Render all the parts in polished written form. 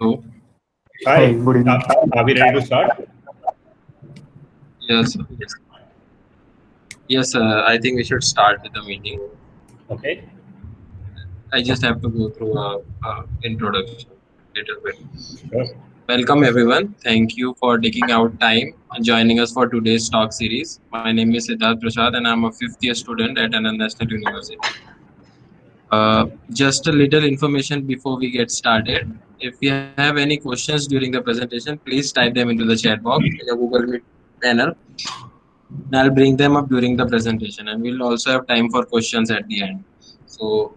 Hello. Hi, Hi, good evening. are we ready to start? Yes. Yes. I think we should start with the meeting. Okay, I just have to go through a introduction little bit. sure. Welcome everyone. Thank you for taking out time and joining us for today's talk series. My name is Siddharth Prasad and I'm a fifth year student at Anand National University. Just a little information before we get started. If you have any questions during the presentation, please type them into the chat box in your Google Meet panel, and I'll bring them up during the presentation. And we'll also have time for questions at the end. So,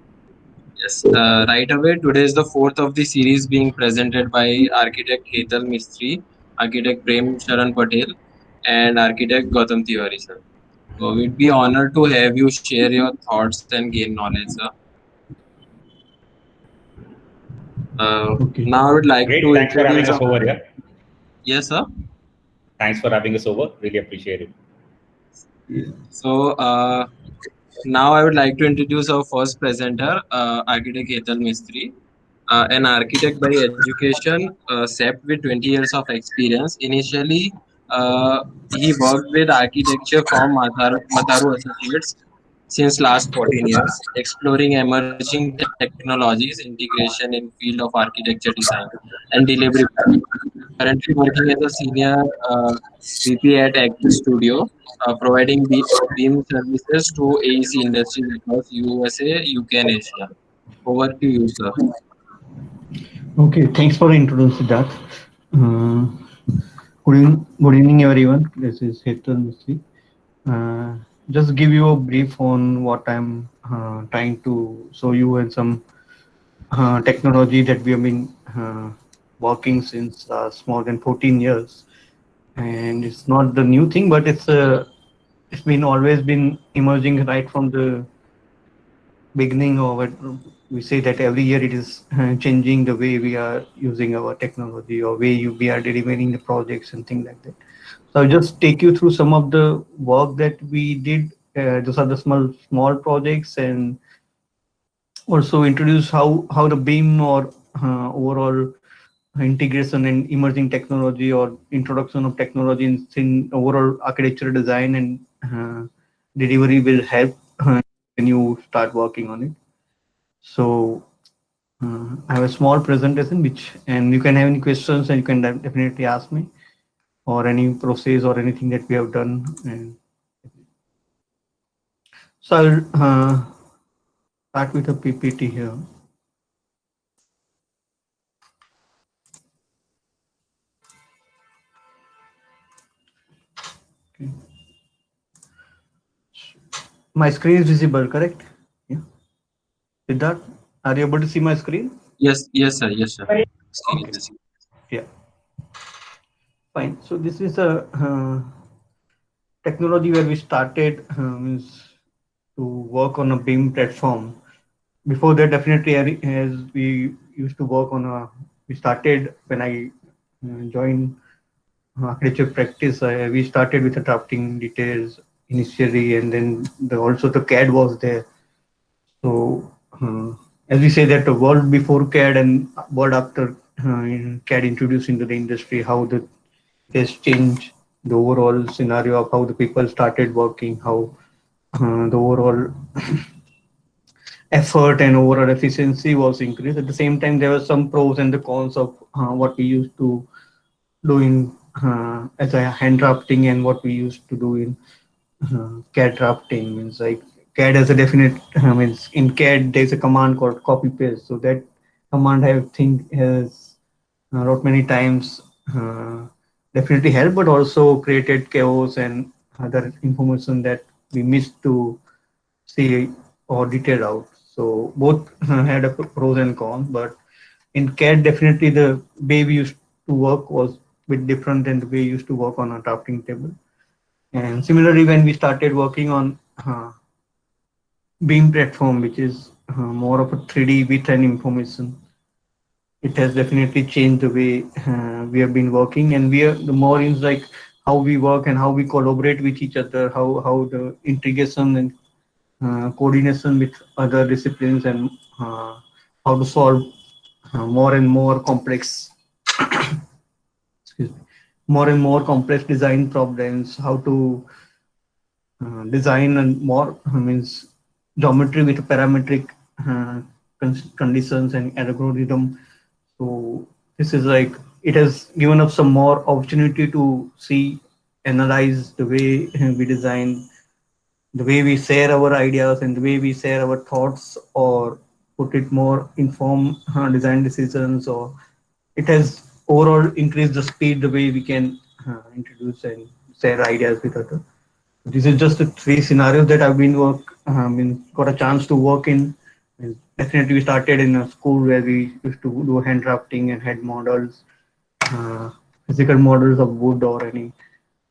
yes, right away, today is the fourth of the series being presented by architect Hetal Mistry, architect Prem Sharan Patel, and architect Gautam Tiwari, sir. So, we'd be honored to have you share your thoughts and gain knowledge, sir. Okay. Now, I would like Great. to Thanks for having introduce us our. over here. Yes, sir. Thanks for having us over. Really appreciate it. So, now I would like to introduce our first presenter, architect Hetal Mistry. An architect by education, SEP with 20 years of experience. Initially, he worked with architecture firm Mataru Associates since last 14 years, exploring emerging technologies, integration in field of architecture design and delivery. Currently working as a senior VP at Active Studio, providing BIM services to AEC industries across USA, UK, and Asia. Over to you, sir. Okay, thanks for the introduction, Siddharth. Uh, good evening, everyone. This is Hetal Mistry. Uh, just give you a brief on what I'm trying to show you and some technology that we have been working since more than 14 years. And it's not the new thing, but it's been always been emerging right from the beginning of it. We say that every year it is changing the way we are using our technology or we are delivering the projects and things like that. So I'll just take you through some of the work that we did. Those are the small projects, and also introduce how the BIM or overall integration and emerging technology or introduction of technology in overall architecture design and delivery will help when you start working on it. So I have a small presentation which, and you can have any questions and you can definitely ask me or any process or anything that we have done. And so I'll start with a PPT here. Okay. My screen is visible, correct? Yeah. Siddharth, are you able to see my screen? Yes, yes, sir. Yes, sir. Screen Okay. is visible. Yeah. Fine. So this is a technology where we started means to work on a BIM platform. Before that, definitely, as we used to work on we started when I joined architecture practice. We started with the drafting details initially, and then also the CAD was there. So, as we say that the world before CAD and world after CAD introduced into the industry, how the it has changed the overall scenario of how the people started working, how the overall effort and overall efficiency was increased. At the same time, there were some pros and the cons of what we used to do in as a hand drafting and what we used to do in CAD drafting. Means like CAD has a definite means in CAD there's a command called copy paste. So that command I think has wrote many times definitely helped, but also created chaos and other information that we missed to see or detail out. So both had a pros and cons, but in CAD definitely the way we used to work was a bit different than the way we used to work on a drafting table. And similarly, when we started working on Beam platform, which is more of a 3D with an information, it has definitely changed the way we have been working, and we are the more in like how we work and how we collaborate with each other, how the integration and coordination with other disciplines and how to solve more and more complex excuse me, more and more complex design problems, how to design and more means geometry with parametric uh, conditions and algorithm. So this is like it has given us some more opportunity to see, analyze the way we design, the way we share our ideas, and the way we share our thoughts, or put it more inform design decisions, or it has overall increased the speed the way we can introduce and share ideas with others. This is just the three scenarios that I've been got a chance to work in. And definitely, we started in a school where we used to do hand drafting and had models, uh, physical models of wood or any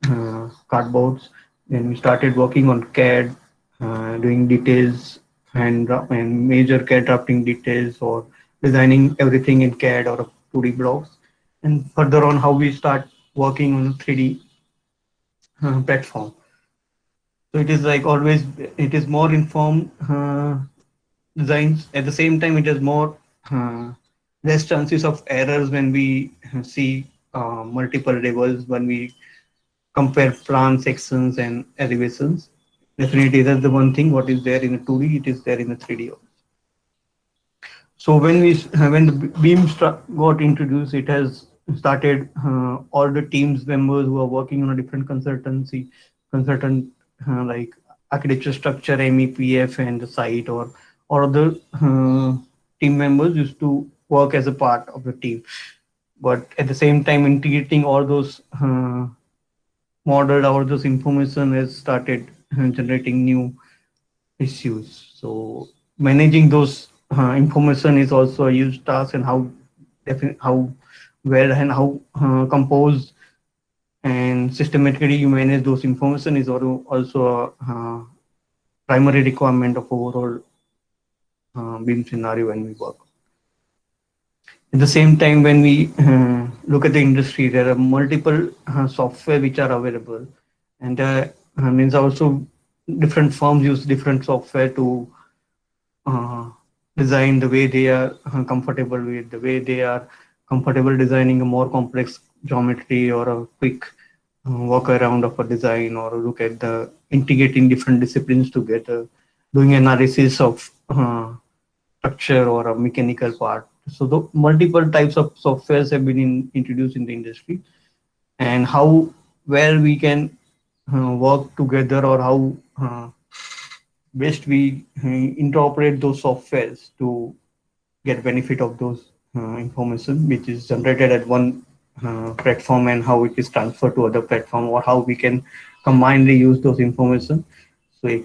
cardboards. Then we started working on CAD, doing details and major CAD drafting details or designing everything in CAD or 2D blocks. And further on, how we start working on 3D platform. So it is like always, it is more informed designs. At the same time, it has more less chances of errors when we see multiple levels, when we compare plan sections and elevations. Definitely, that's the one thing. What is there in a 2D, it is there in a 3D also. So when the got introduced, it has started all the teams members who are working on a different consultant like architecture structure, MEPF, and the site or other team members used to work as a part of the team. But at the same time, integrating all those modeled all those information has started generating new issues. So managing those information is also a huge task, and how well and how composed and systematically you manage those information is also a primary requirement of overall BIM scenario when we work. At the same time, when we look at the industry, there are multiple software which are available, and means also different firms use different software to uh, design the way they are comfortable with, the way they are comfortable designing a more complex geometry or a quick work around of a design, or look at the integrating different disciplines together, doing analysis of structure or a mechanical part. So the multiple types of softwares have been introduced in the industry, and how well we can work together, or how best we interoperate those softwares to get benefit of those information which is generated at one platform, and how it is transferred to other platform, or how we can combinedly use those information so it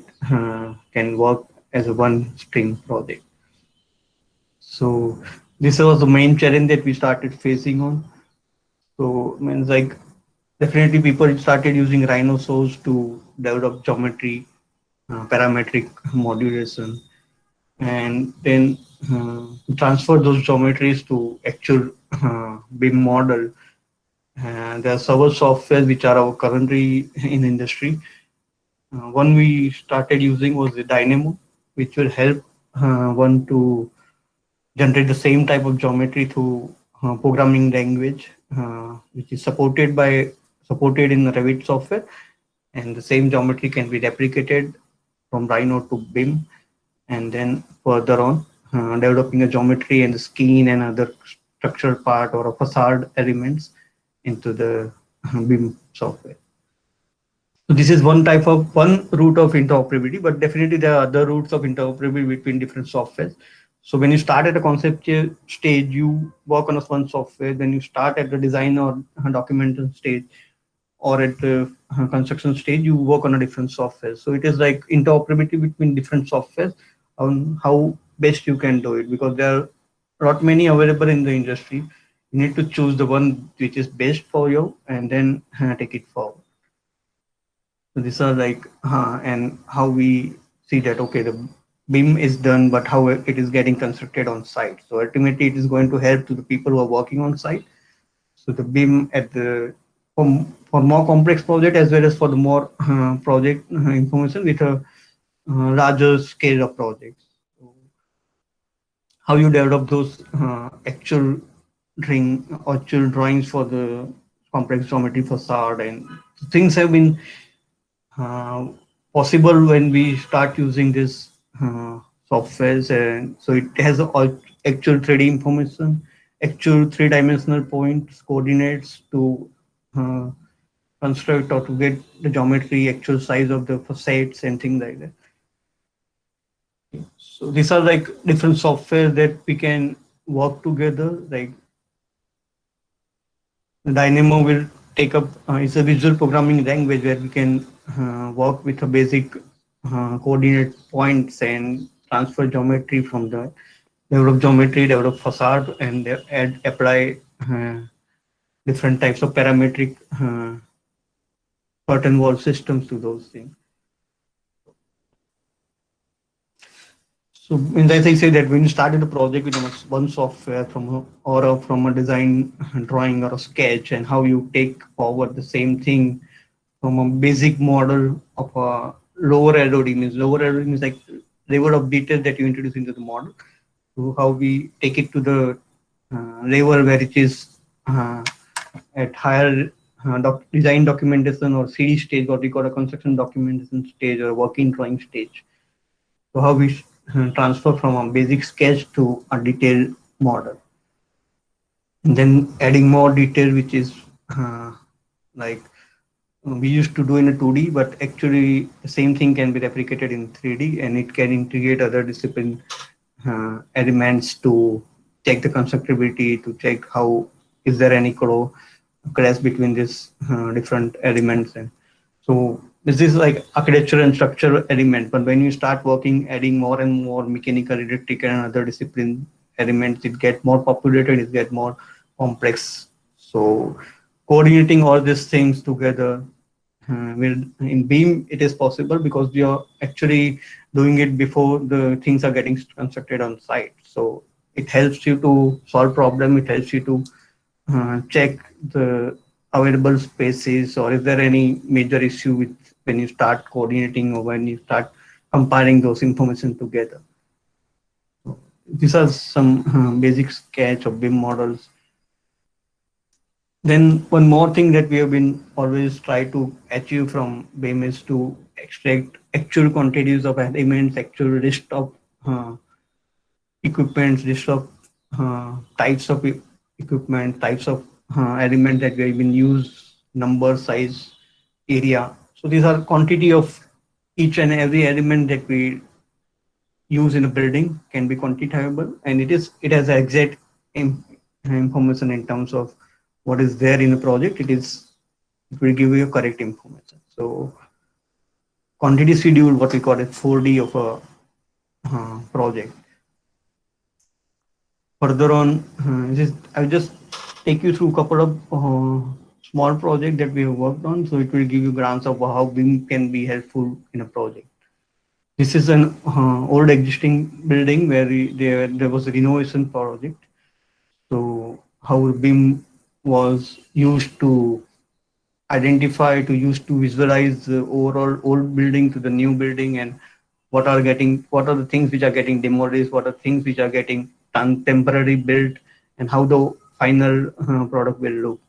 can work as a one stream project. So this was the main challenge that we started facing on. So means like definitely people started using Rhino source to develop geometry, parametric modulation, and then transfer those geometries to actual BIM model. And there are several software which are currently in industry. One we started using was the Dynamo, which will help one to generate the same type of geometry through programming language, which is supported in the Revit software, and the same geometry can be replicated from Rhino to BIM, and then further on developing a geometry and the skin and other structural part or a facade elements into the BIM software. So this is one route of interoperability, but definitely there are other routes of interoperability between different softwares. So when you start at a conceptual stage, you work on a one software. When you start at the design or documentation stage, or at the construction stage, you work on a different software. So it is like interoperability between different softwares on how best you can do it, because there are not many available in the industry. You need to choose the one which is best for you, and then take it forward. So these are like and how we see that okay, the BIM is done, but how it is getting constructed on site. So ultimately, it is going to help to the people who are working on site. So the BIM at the for more complex project, as well as for the more project information with a larger scale of projects. So how you develop those actual drawings for the complex geometry facade, and things have been uh, possible when we start using this softwares. And so it has all actual 3D information, actual three-dimensional points, coordinates to uh, construct or to get the geometry, actual size of the facades and things like that. So these are like different software that we can work together. Like Dynamo will take up, it's a visual programming language where we can work with a basic coordinate points and transfer geometry from the develop geometry, develop facade, and add apply different types of parametric curtain wall systems to those things. So, and as I say that when you started a project with one software from a design drawing or a sketch, and how you take forward the same thing from a basic model of a lower LOD, means lower LOD means like level of detail that you introduce into the model, to how we take it to the level where it is at higher design documentation or CD stage, what we call a construction documentation stage or working drawing stage. So how we transfer from a basic sketch to a detailed model. And then adding more detail, which is like we used to do in a 2D, but actually the same thing can be replicated in 3D, and it can integrate other discipline elements to check the constructability, to check how is there any clash between these different elements. And so this is like architecture and structure element, but when you start working, adding more and more mechanical, electrical, and other discipline elements, it get more populated, it get more complex. So coordinating all these things together in Beam, it is possible because we are actually doing it before the things are getting constructed on site. So it helps you to solve problem. It helps you to check the available spaces, or is there any major issue with when you start coordinating or when you start compiling those information together. So these are some basic sketch of BIM models. Then one more thing that we have been always try to achieve from BIM is to extract actual quantities of elements, actual list of equipment, list of types of equipment, types of element that we have been used, number, size, area. So these are quantity of each and every element that we use in a building can be quantifiable, and it has exact information in terms of what is there in the project. It will give you correct information. So quantity schedule, what we call it 4D of a project. Further on, I'll just take you through a couple of small projects that we have worked on. So it will give you grants of how BIM can be helpful in a project. This is an old existing building where there was a renovation project. So how BIM was used to identify, to visualize the overall old building to the new building, and what are the things which are getting demolished, what are things which are getting temporarily built, and how the final product will look.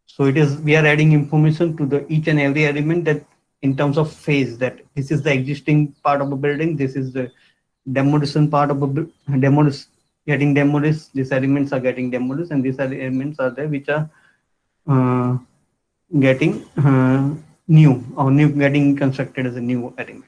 So we are adding information to the each and every element, that in terms of phase, that this is the existing part of a building, this is the demolition part of a getting demolished, these elements are getting demolished, and these are the elements are there which are getting getting constructed as a new element.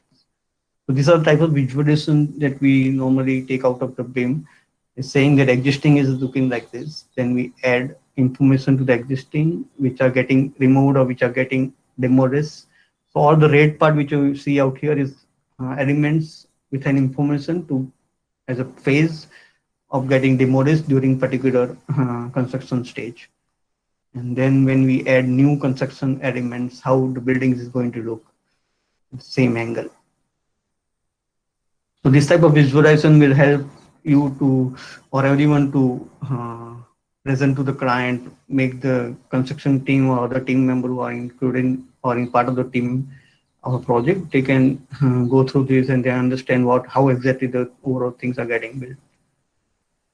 So these are the type of visualization that we normally take out of the BIM, is saying that existing is looking like this. Then we add information to the existing, which are getting removed or which are getting demolished. So all the red part which you see out here is elements with an information to as a phase of getting demolished during particular construction stage. And then when we add new construction elements, how the building is going to look, same angle. So this type of visualization will help you to, or everyone to present to the client, make the construction team or other team member who are included or in part of the team of a project, they can go through this and they understand how exactly the overall things are getting built.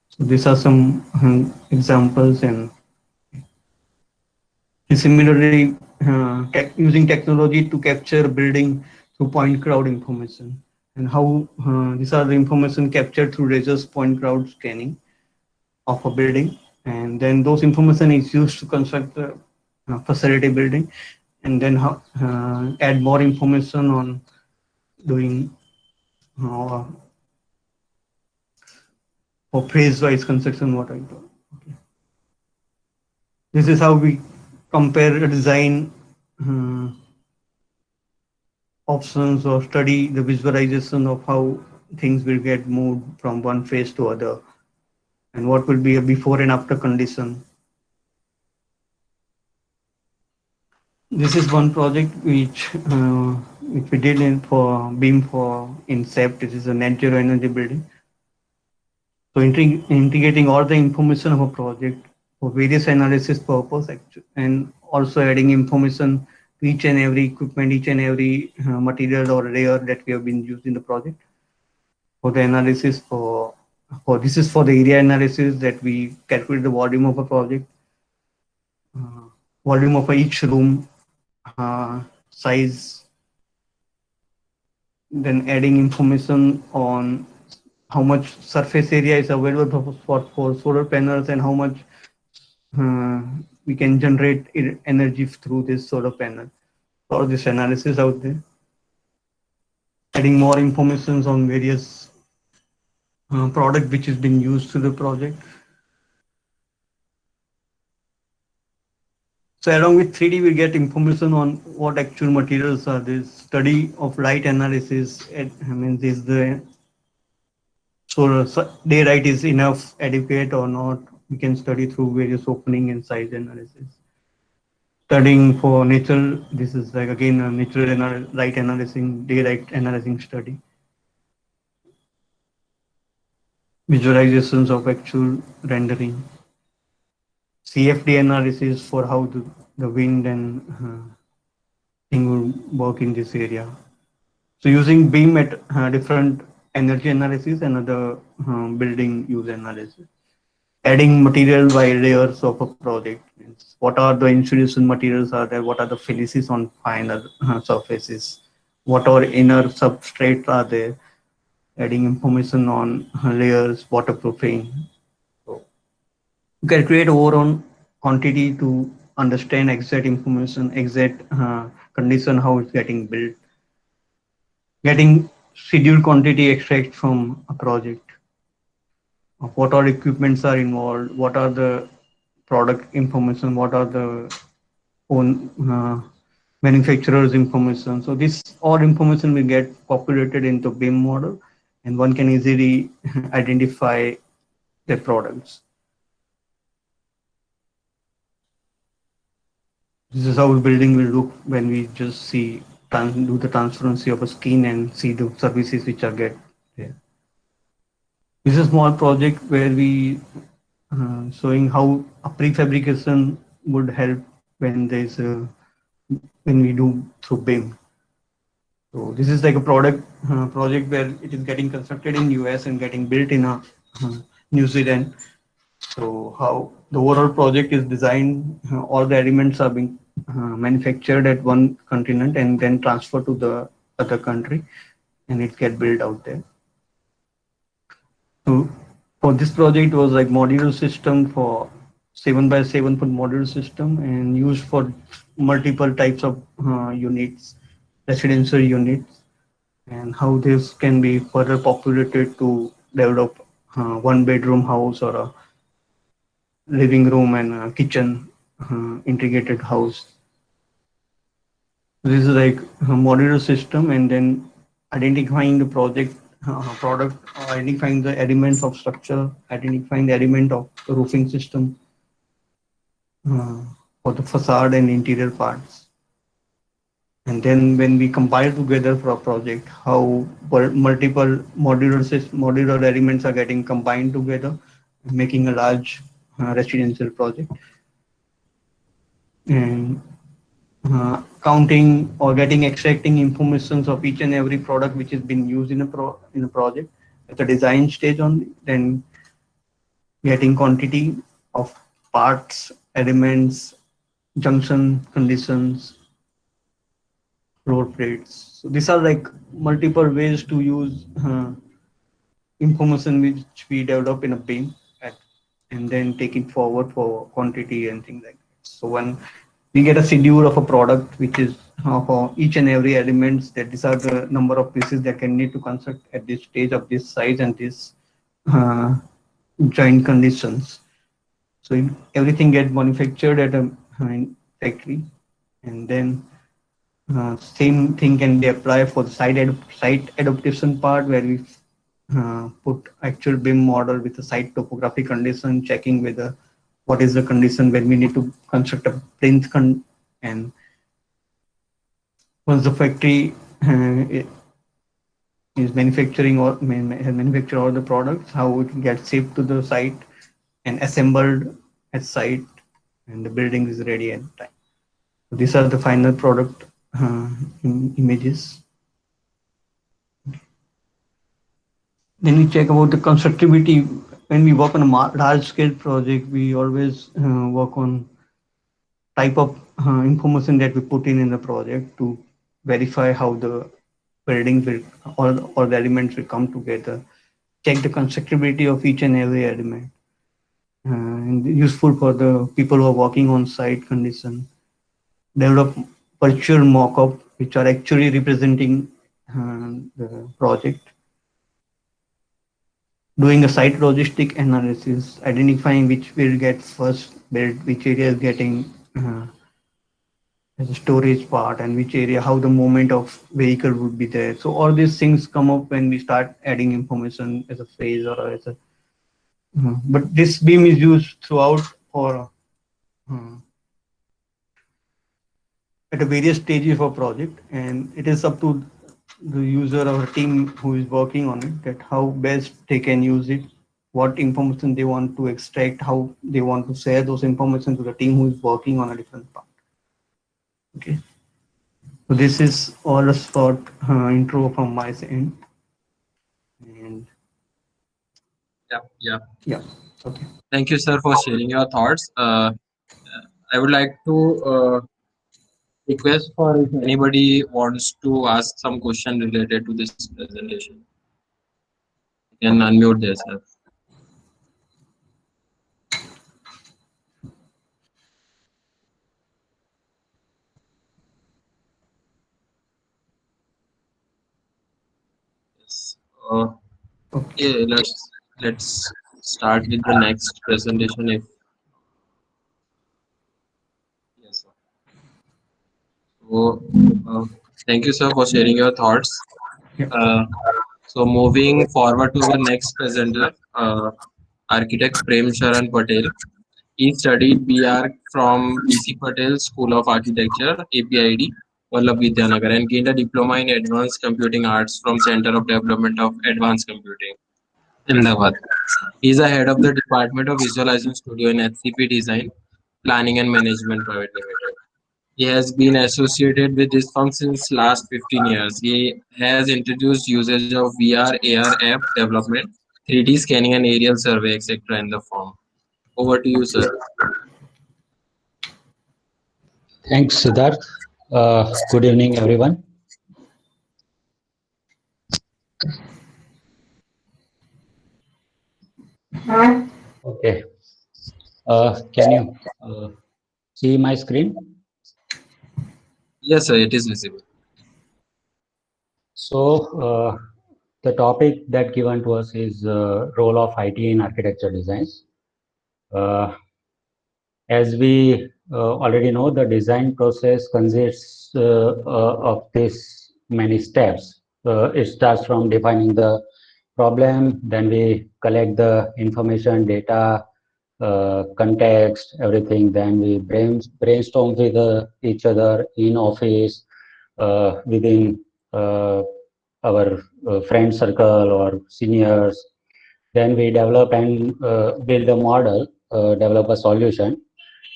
So these are some examples. And And similarly, using technology to capture building through point cloud information, and how these are the information captured through Razor's point cloud scanning of a building, and then those information is used to construct the facility building, and then add more information on doing uh, for phase-wise construction. What I do. Okay. This is how we compare a design options or study the visualization of how things will get moved from one phase to other, and what will be a before and after condition. This is one project which we did for BEAM for in SEP. This is a net zero energy building. So integrating all the information of a project for various analysis purpose, and also adding information to each and every equipment, each and every material or layer that we have been used in the project for the analysis. For this is for the area analysis that we calculate the volume of a project, volume of each room, size, then adding information on how much surface area is available for solar panels, and how much uh, we can generate energy through this solar panel. All this analysis out there, adding more information on various product which has been used to the project. So along with 3D, we get information on what actual materials are. This study of light analysis. I mean, is the solar daylight is enough, adequate or not? We can study through various opening and size analysis. Studying for natural, this is like again a natural light analyzing, daylight analyzing study. Visualizations of actual rendering. CFD analysis for how the wind and thing will work in this area. So using beam at different energy analysis and other building use analysis. Adding material by layers of a project. Means what are the insulation materials are there? What are the finishes on final surfaces? What are inner substrates are there? Adding information on layers, waterproofing. So you can create overall quantity to understand exact information, exact condition, how it's getting built. Getting scheduled quantity extract from a project. Of what all equipments are involved, what are the product information, what are the own manufacturers information. So this all information will get populated into BIM model, and one can easily identify the products. This is how a building will look when we just see do the transparency of a skin and see the services which are get there. This is a small project where we showing how a prefabrication would help when there's when we do through BIM. So this is like a project where it is getting constructed in US and getting built in New Zealand. So how the overall project is designed, all the elements are being manufactured at one continent and then transferred to the other country, and it get built out there. So for this project was like modular system for 7x7 foot modular system, and used for multiple types of units, residential units, and how this can be further populated to develop one bedroom house or a living room and a kitchen integrated house. This is like a modular system, and then identifying the product, identifying the elements of structure, identifying the element of the roofing system uh, for the facade and interior parts. And then when we compile together for a project, how multiple modular elements are getting combined together, making a large residential project. And counting or extracting informations of each and every product which has been used in a project at the design stage only, then getting quantity of parts, elements, junction conditions, floor plates. So these are like multiple ways to use information which we develop in a BIM and then take it forward for quantity and things like that. So when we get a schedule of a product, which is for each and every elements, that these are the number of pieces that can need to construct at this stage of this size and this uh, joint conditions. So everything gets manufactured at a factory, and then same thing can be applied for the site adaptation part, where we put actual BIM model with the site topography condition, checking whether what is the condition when we need to construct a plinth and once the factory is manufacturing or has manufactured all the products, how it gets shipped to the site and assembled at site, and the building is ready at time. So these are the final product images. Then we check about the constructability. When we work on a large scale project, we always work on type of information that we put in the project to verify how the buildings will, all the elements will come together. Check the constructability of each and every element. And useful for the people who are working on site condition. Develop virtual mock-up, which are actually representing the project. Doing a site logistic analysis, identifying which will get first built, which area is getting as a storage part, and which area, how the movement of vehicle would be there. So all these things come up when we start adding information as a phase or as a. But this BIM is used throughout for at a various stages of a project, and it is up to the user or team who is working on it that how best they can use it, what information they want to extract, how they want to share those information to the team who is working on a different part. Okay, so this is all a short intro from my end. And yeah. Okay. Thank you, sir, for sharing your thoughts. I would like to request for if anybody wants to ask some question related to this presentation. You can unmute themselves. Yes. Okay, let's start with the next presentation. If yes, sir. So, thank you, sir, for sharing your thoughts. So, moving forward to our next presenter, architect Prem Sharan Patel. He studied BR from BC Patel School of Architecture, APID, Vallabh Vidyanagar, and gained a diploma in Advanced Computing Arts from Center of Development of Advanced Computing, Ahmedabad. He is a head of the Department of Visualization Studio in HCP Design, Planning and Management Private Limited. He has been associated with this firm since last 15 years. He has introduced usage of VR, AR app development, 3D scanning and aerial survey, etc. in the firm. Over to you, sir. Thanks, Siddharth. Good evening, everyone. Okay. Can you see my screen? Yes, sir, it is visible. So, the topic that given to us is role of IT in architecture designs. As we already know, the design process consists of these many steps. It starts from defining the problem, then we collect the information, data, context, everything. Then we brainstorm with each other in office, within our friend circle or seniors. Then we develop and build a model, develop a solution.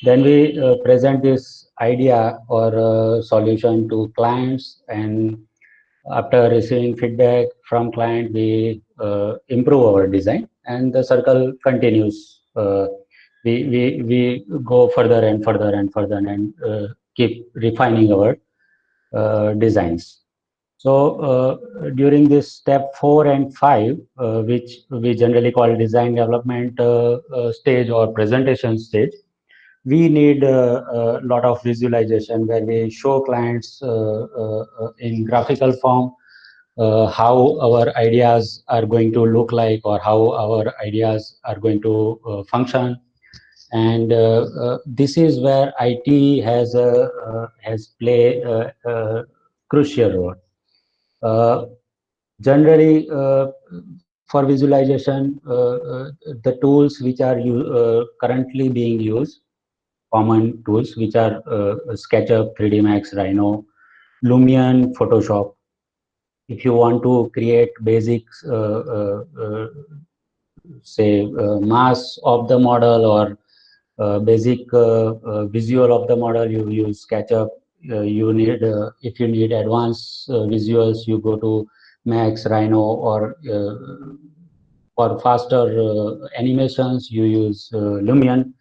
Then we present this idea or solution to clients, and after receiving feedback from client, we improve our design, and the circle continues we go further and further and further and keep refining our designs. So during this step 4 and 5, which we generally call design development stage or presentation stage, we need a lot of visualization where we show clients in graphical form how our ideas are going to look like, or how our ideas are going to function. And this is where IT has played a crucial role. Generally, for visualization, the tools which are currently being used, common tools which are SketchUp, 3D Max, Rhino, Lumion, Photoshop. If you want to create basics, say mass of the model, or basic visual of the model, you use SketchUp. You need, if you need advanced visuals, you go to Max, Rhino, or for faster animations, you use Lumion,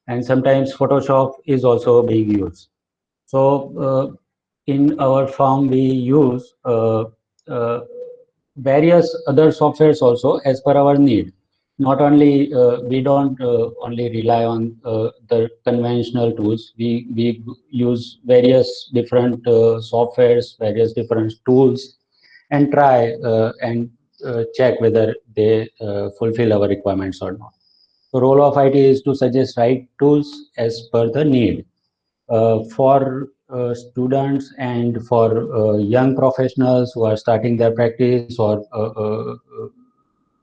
and sometimes Photoshop is also being used. So in our firm, we use various other softwares also as per our need. Not only we don't only rely on the conventional tools. We use various different softwares, various different tools, and try and check whether they fulfill our requirements or not. The role of IT is to suggest right tools as per the need. For students and for young professionals who are starting their practice, or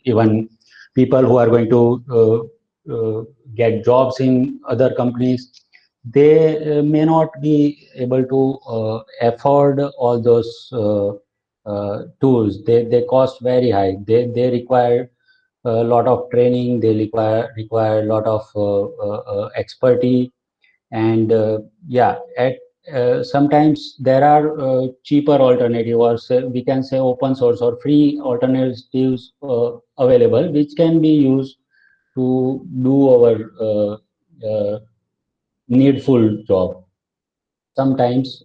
even people who are going to get jobs in other companies, they may not be able to afford all those tools. They cost very high. They require a lot of training. They require a lot of expertise. And yeah, sometimes there are cheaper alternative, or we can say open source or free alternatives available, which can be used to do our needful job. Sometimes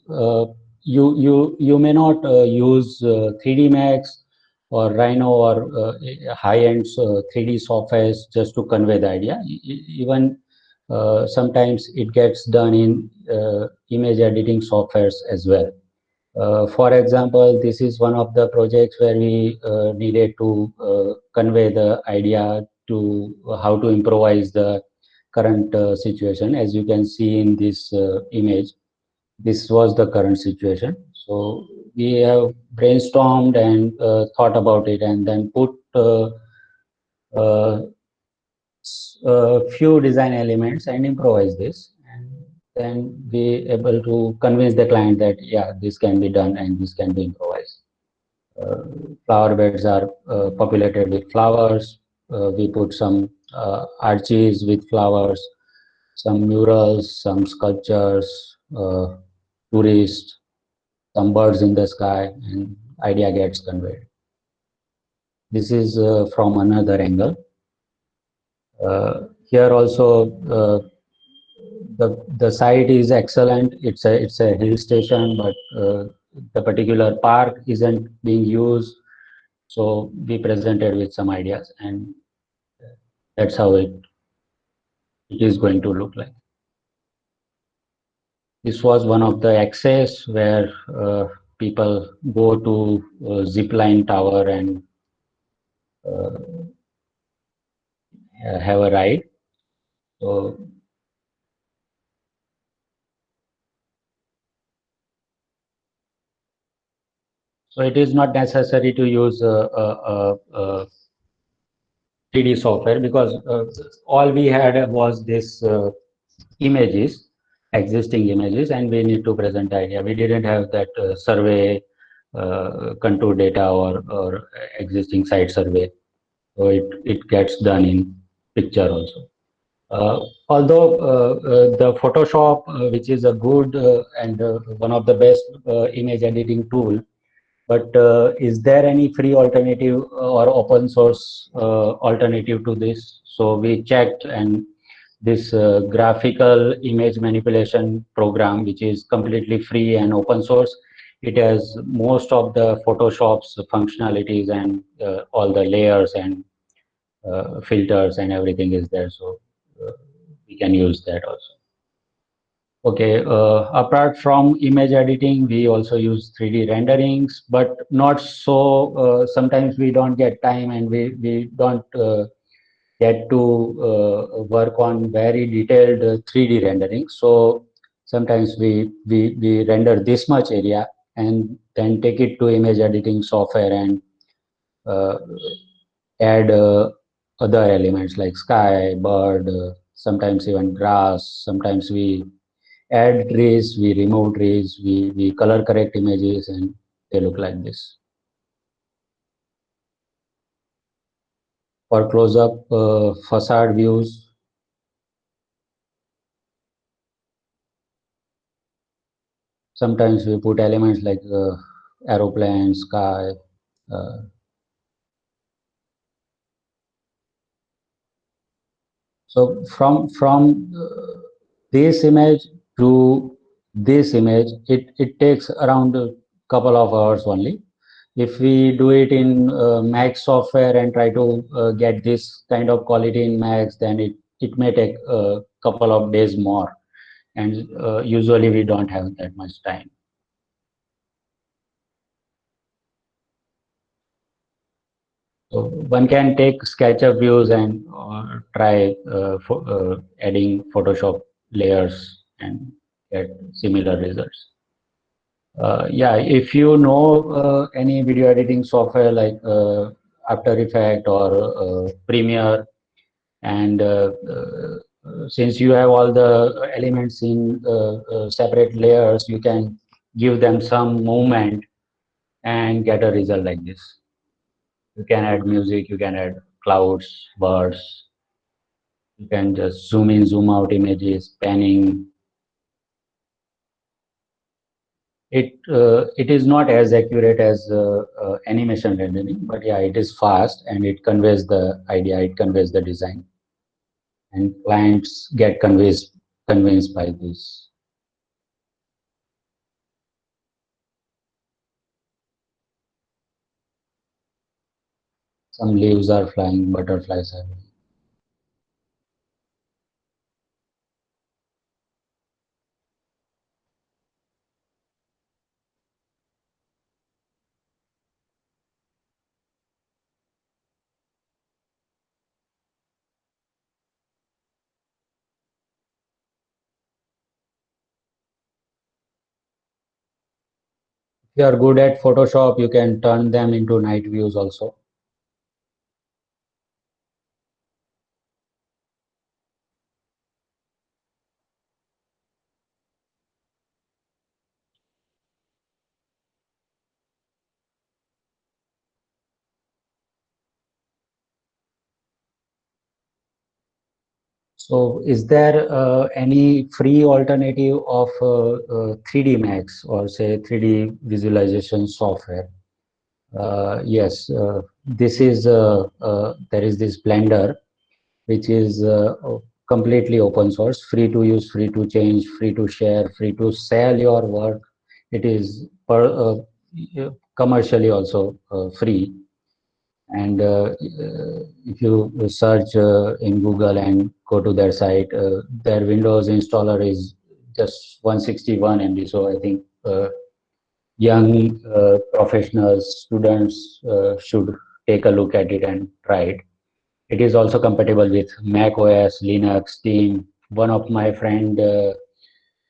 you may not use 3D Max or Rhino or high-end 3D softwares just to convey the idea. Even sometimes it gets done in image editing softwares as well. For example, this is one of the projects where we needed to convey the idea to how to improvise the current situation. As you can see in this image, this was the current situation. So we have brainstormed and thought about it, and then put few design elements and improvise this, and then be able to convince the client that yeah, this can be done and this can be improvised. Flower beds are populated with flowers. We put some arches with flowers, some murals, some sculptures, tourists, some birds in the sky, and idea gets conveyed. This is from another angle. Here also the site is excellent. It's a hill station, but the particular park isn't being used. So we presented with some ideas, and that's how it is going to look like. This was one of the access where people go to zipline tower and have a ride. So it is not necessary to use 3D software, because all we had was this images, existing images, and we need to present idea. We didn't have that survey contour data or existing site survey. So it gets done in picture also. Although the Photoshop, which is a good and one of the best image editing tool, but is there any free alternative or open source alternative to this? So we checked, and this graphical image manipulation program, which is completely free and open source. It has most of the Photoshop's functionalities and all the layers and filters and everything is there. So we can use that also. Okay, apart from image editing, we also use 3D renderings, but not so, sometimes we don't get time and we don't get to work on very detailed 3D rendering. So sometimes we render this much area and then take it to image editing software and uh, add other elements like sky, bird, sometimes even grass. Sometimes we add trees, we remove trees, we color correct images and they look like this. For close-up facade views, sometimes we put elements like aeroplane, sky. Uh, so from this image to this image, it takes around a couple of hours only. If we do it in Max software and try to get this kind of quality in Max, then it may take a couple of days more. And usually we don't have that much time. So one can take SketchUp views and try adding Photoshop layers and get similar results. Yeah, if you know any video editing software like After Effects or Premiere, and since you have all the elements in separate layers, you can give them some movement and get a result like this. You can add music, you can add clouds, birds, you can just zoom in, zoom out images, panning. It is not as accurate as animation rendering, but yeah, it is fast and it conveys the idea, it conveys the design, and clients get convinced by this. Some leaves are flying, butterflies are. If you are good at Photoshop, you can turn them into night views also. So is there any free alternative of 3D Max or say 3D visualization software? Yes, this is there is this Blender, which is completely open source, free to use, free to change, free to share, free to sell your work. It is commercially also free. And if you search in Google and go to their site, their Windows installer is just 161 MB. So I think young professionals, students should take a look at it and try it. It is also compatible with Mac OS, Linux, Steam. One of my friend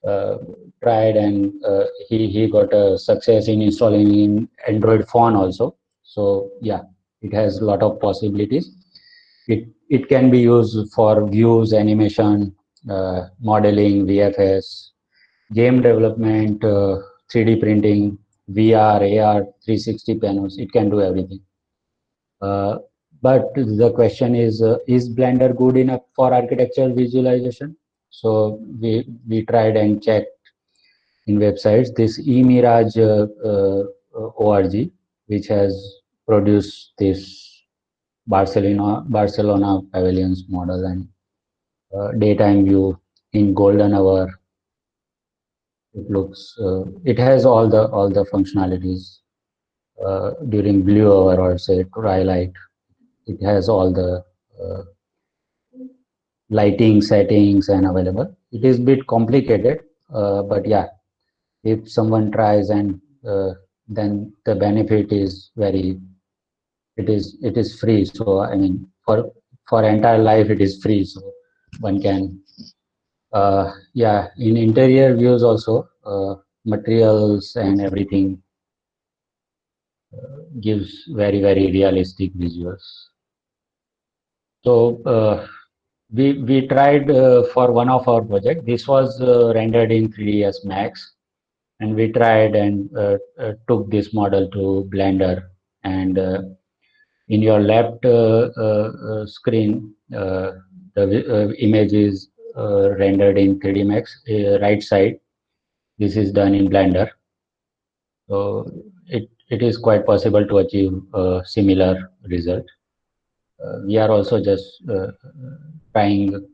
uh, tried and he got a success in installing in Android phone also. So yeah, it has a lot of possibilities. It can be used for views, animation, modeling, VFS, game development, 3D printing, VR, AR, 360 panels. It can do everything. But the question is Blender good enough for architectural visualization? So we tried and checked in websites. This eMirage org, which has produced this Barcelona Pavilions model, and daytime view, in golden hour. It looks, it has all the functionalities. During blue hour or say twilight, it has all the uh, lighting settings and available. It is a bit complicated, but yeah, if someone tries and then the benefit is very, it is free. So I mean, for entire life it is free. So one can, yeah, in interior views also, materials and everything gives very realistic visuals. So we tried for one of our project. This was rendered in 3ds Max, and we tried and took this model to Blender. And in your left screen, the image is rendered in 3D Max. Right side, this is done in Blender. So it is quite possible to achieve a similar result. We are also just trying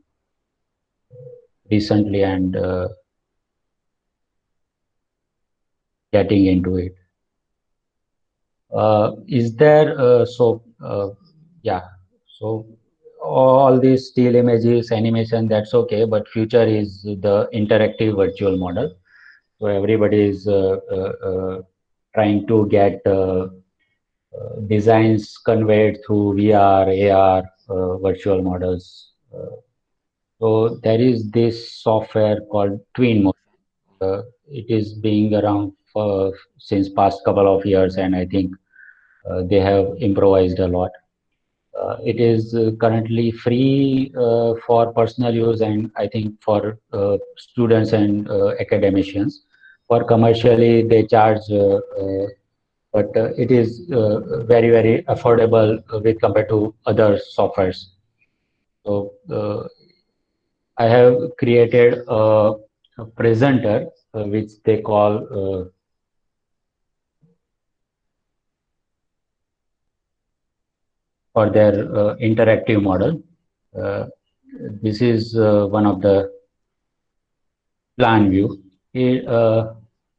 recently and getting into it. Is there yeah, so all these still images, animation, that's okay, but future is the interactive virtual model. So everybody is trying to get designs conveyed through VR, AR, virtual models. So there is this software called Twinmotion. It is being around for since past couple of years, and I think they have improvised a lot. It is currently free for personal use, and I think for students and academicians. For commercially, they charge, but it is very affordable with compared to other softwares. So I have created a presenter which they call for their interactive model. This is one of the plan view.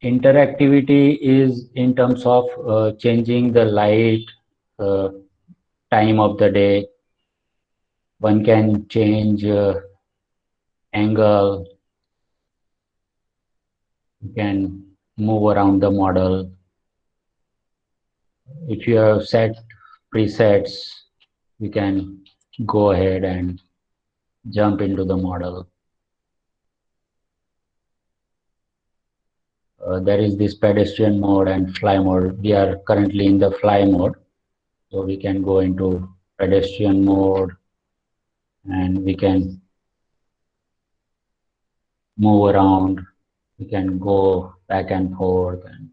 Interactivity is in terms of changing the light, uh, time of the day. One can change angle, you can move around the model. If you have set presets, you can go ahead and jump into the model. There is this pedestrian mode and fly mode. We are currently in the fly mode. So we can go into pedestrian mode and we can move around. We can go back and forth. And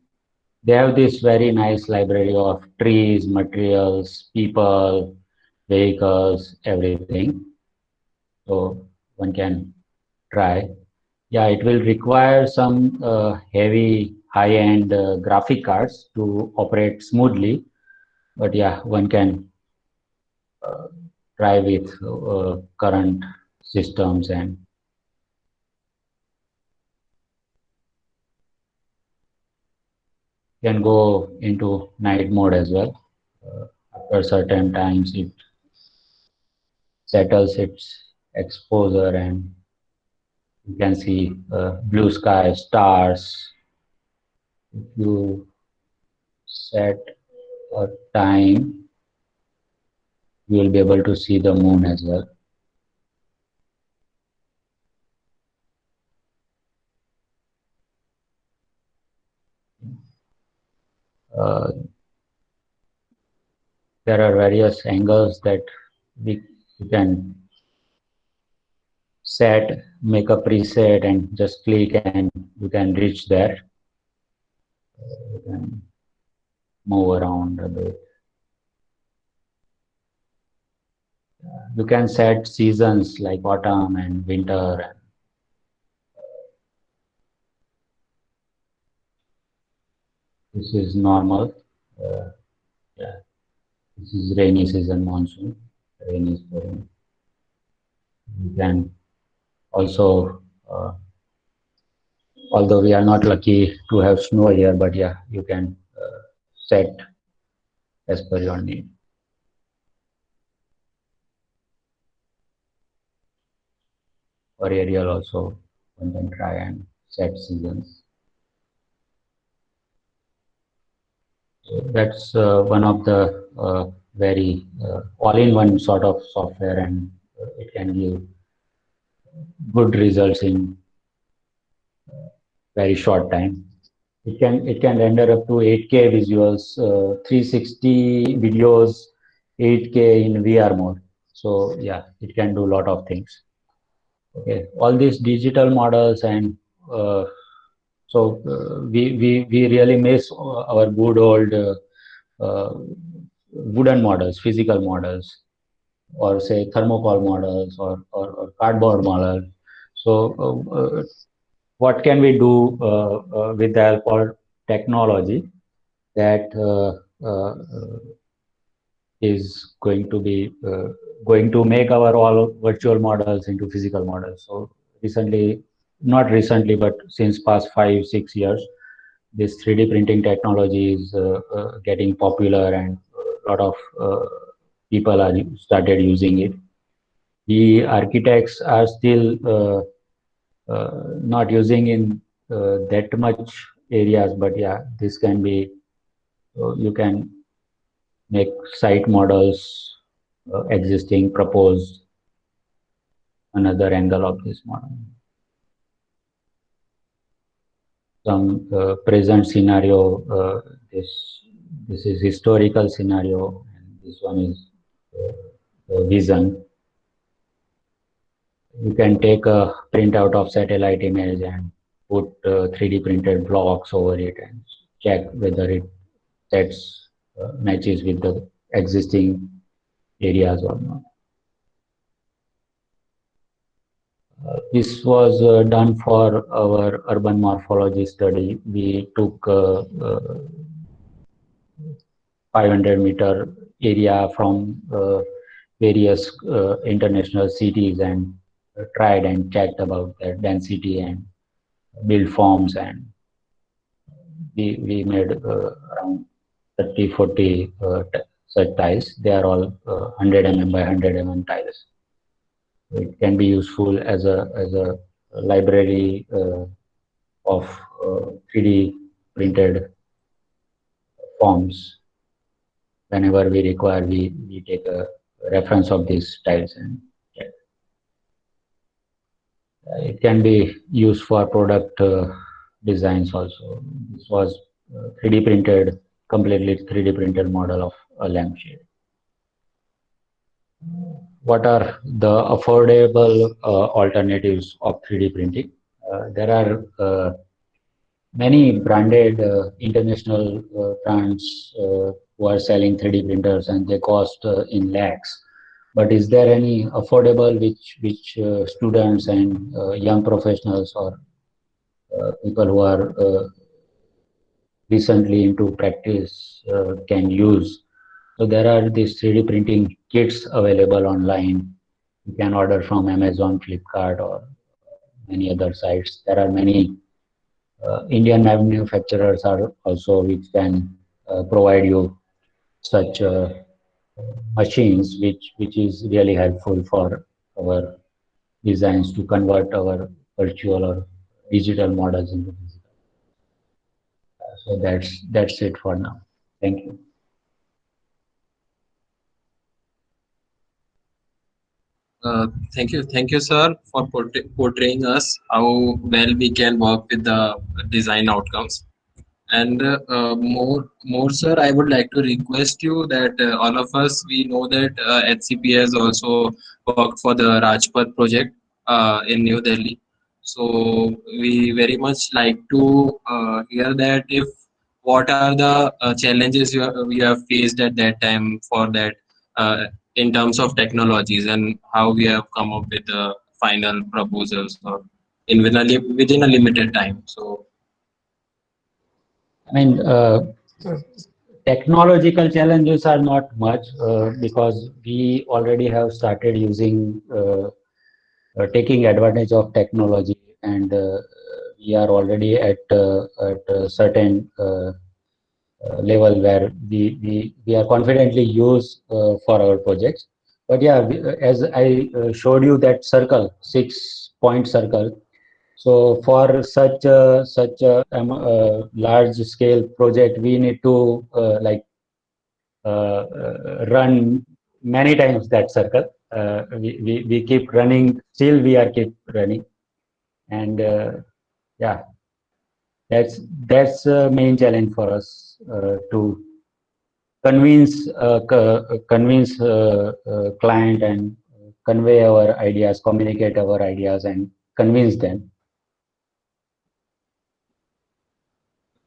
they have this very nice library of trees, materials, people, vehicles, everything. So one can try. Yeah, it will require some heavy high-end graphic cards to operate smoothly. But yeah, one can try with current systems and can go into night mode as well. After certain times, it settles its exposure and you can see blue sky, stars. If you set a time, you will be able to see the moon as well. Uh, there are various angles that we can set, make a preset and just click and you can reach there. You can move around a bit. You can set seasons like autumn and winter. This is normal. Yeah, this is rainy season, monsoon. Rain is going. You can Also, although we are not lucky to have snow here, but yeah, you can set as per your need. For aerial also, one can try and set seasons. So that's one of the very all-in-one sort of software, and it can give good results in very short time. It can render up to 8K visuals, 360 videos, 8K in VR mode. So yeah, it can do a lot of things. Okay, all these digital models, and we really miss our good old wooden models, physical models, or say thermocol models, or cardboard models. So what can we do with the help of technology that is going to make our all virtual models into physical models? So recently, not recently, but since past 5-6 years, this 3D printing technology is getting popular, and a lot of people are started using it. The architects are still not using in that much areas, but yeah, this can be, you can make site models existing, propose another angle of this model. Some present scenario, this is historical scenario, and this one is vision. You can take a printout of satellite image and put 3D printed blocks over it and check whether it sets matches with the existing areas or not. This was done for our urban morphology study. We took 500-meter area from various international cities and tried and checked about their density and build forms, and we made around 30-40 such tiles. They are all 100 mm by 100 mm tiles. It can be useful as a library of 3D printed forms. Whenever we require, we take a reference of these tiles, and it can be used for product designs also. This was 3D printed, completely 3D printed model of a lampshade. What are the affordable alternatives of 3D printing? There are many branded international brands who are selling 3D printers, and they cost in lakhs. But is there any affordable which students and young professionals or people who are recently into practice can use? So there are these 3D printing kits available online. You can order from Amazon, Flipkart, or many other sites. There are many Indian manufacturers are also which can provide you such machines, which is really helpful for our designs to convert our virtual or digital models into physical. So that's it for now. Thank you. Thank you, sir, for portraying us how well we can work with the design outcomes. And more, sir, I would like to request you that all of us, we know that HCP has also worked for the Rajpath project in New Delhi. So we very much like to hear that if what are the challenges you have faced at that time for that in terms of technologies, and how we have come up with the final proposals or within a limited time. So. I mean, technological challenges are not much because we already have started using taking advantage of technology, and we are already at a certain level where we are confidently used for our projects. But yeah, as I showed you that circle, 6-point circle. So for such a large scale project, we need to run many times that circle. We keep running, still we are keep running, and yeah, that's the main challenge for us to convince client and convey our ideas, communicate our ideas, and convince them.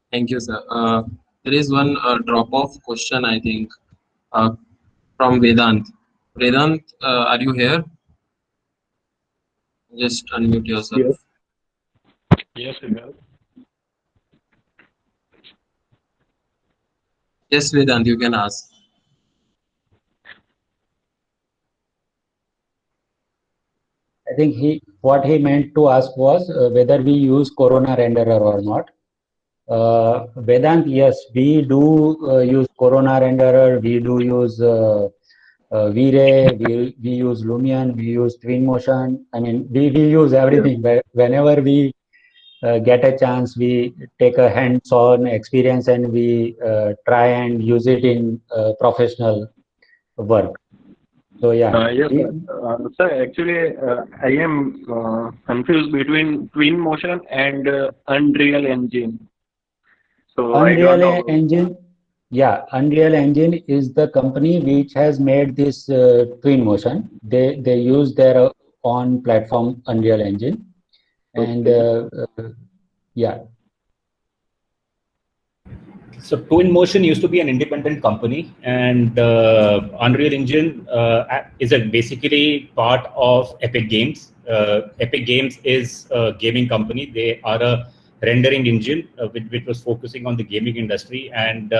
Thank you, sir. There is one drop-off question, I think, uh, from Vedant. Vedant, are you here? Just unmute yourself. Yes. Yes, Siddharth. Yes, Vedant, you can ask. I think what he meant to ask was whether we use Corona renderer or not. Vedant, yes, we do use Corona renderer. We do use V-Ray. We use Lumion. We use Twinmotion. I mean, we use everything. Whenever we get a chance, we take a hands-on experience and we try and use it in professional work. So yeah. Yes, sir. Actually, I am confused between Twinmotion and Unreal Engine. So I don't know. Unreal Engine, yeah, Unreal Engine is the company which has made this Twinmotion. They use their own platform, Unreal Engine, and yeah. So Twinmotion used to be an independent company, and Unreal Engine is basically part of Epic Games. Epic Games is a gaming company. They are a rendering engine which was focusing on the gaming industry, and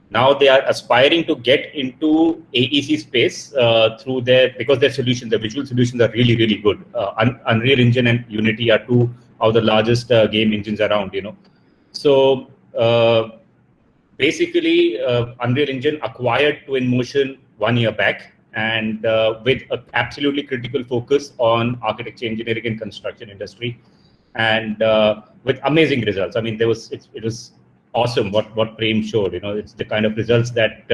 now they are aspiring to get into AEC space because their solutions, their visual solutions are really, really good. Unreal Engine and Unity are two of the largest game engines around, So basically, Unreal Engine acquired Twinmotion 1 year back, and with an absolutely critical focus on architecture, engineering, and construction industry, and with amazing results. I mean, it was awesome what Prem showed. It's the kind of results that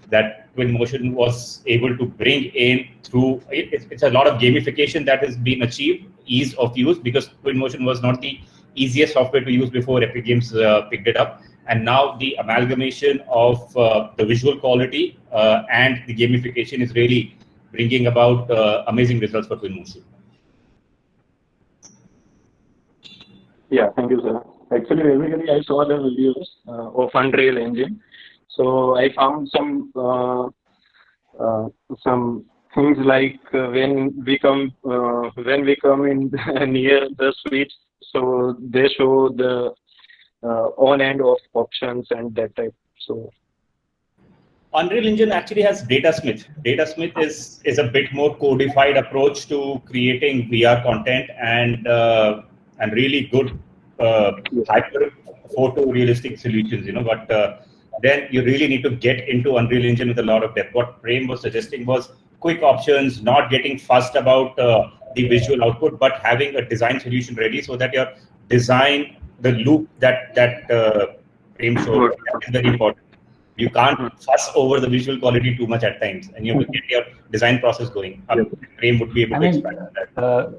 that Twinmotion was able to bring in through. It's a lot of gamification that has been achieved, ease of use, because Twinmotion was not the easiest software to use before Epic Games picked it up. And now the amalgamation of the visual quality and the gamification is really bringing about amazing results for Twinmotion. Yeah, thank you, sir. Actually, basically, I saw the videos of Unreal Engine, so I found some things like when we come in near the switch, so they show the on and off options and that type. So Unreal Engine actually has Datasmith. Datasmith is a bit more codified approach to creating VR content and really good hyper photorealistic solutions. But then you really need to get into Unreal Engine with a lot of depth. What Prem was suggesting was quick options, not getting fussed about the visual output, but having a design solution ready so that your design, the loop that Prem showed, that is very important. You can't fuss over the visual quality too much at times, and you have to get your design process going. Prem would be able to expand on that.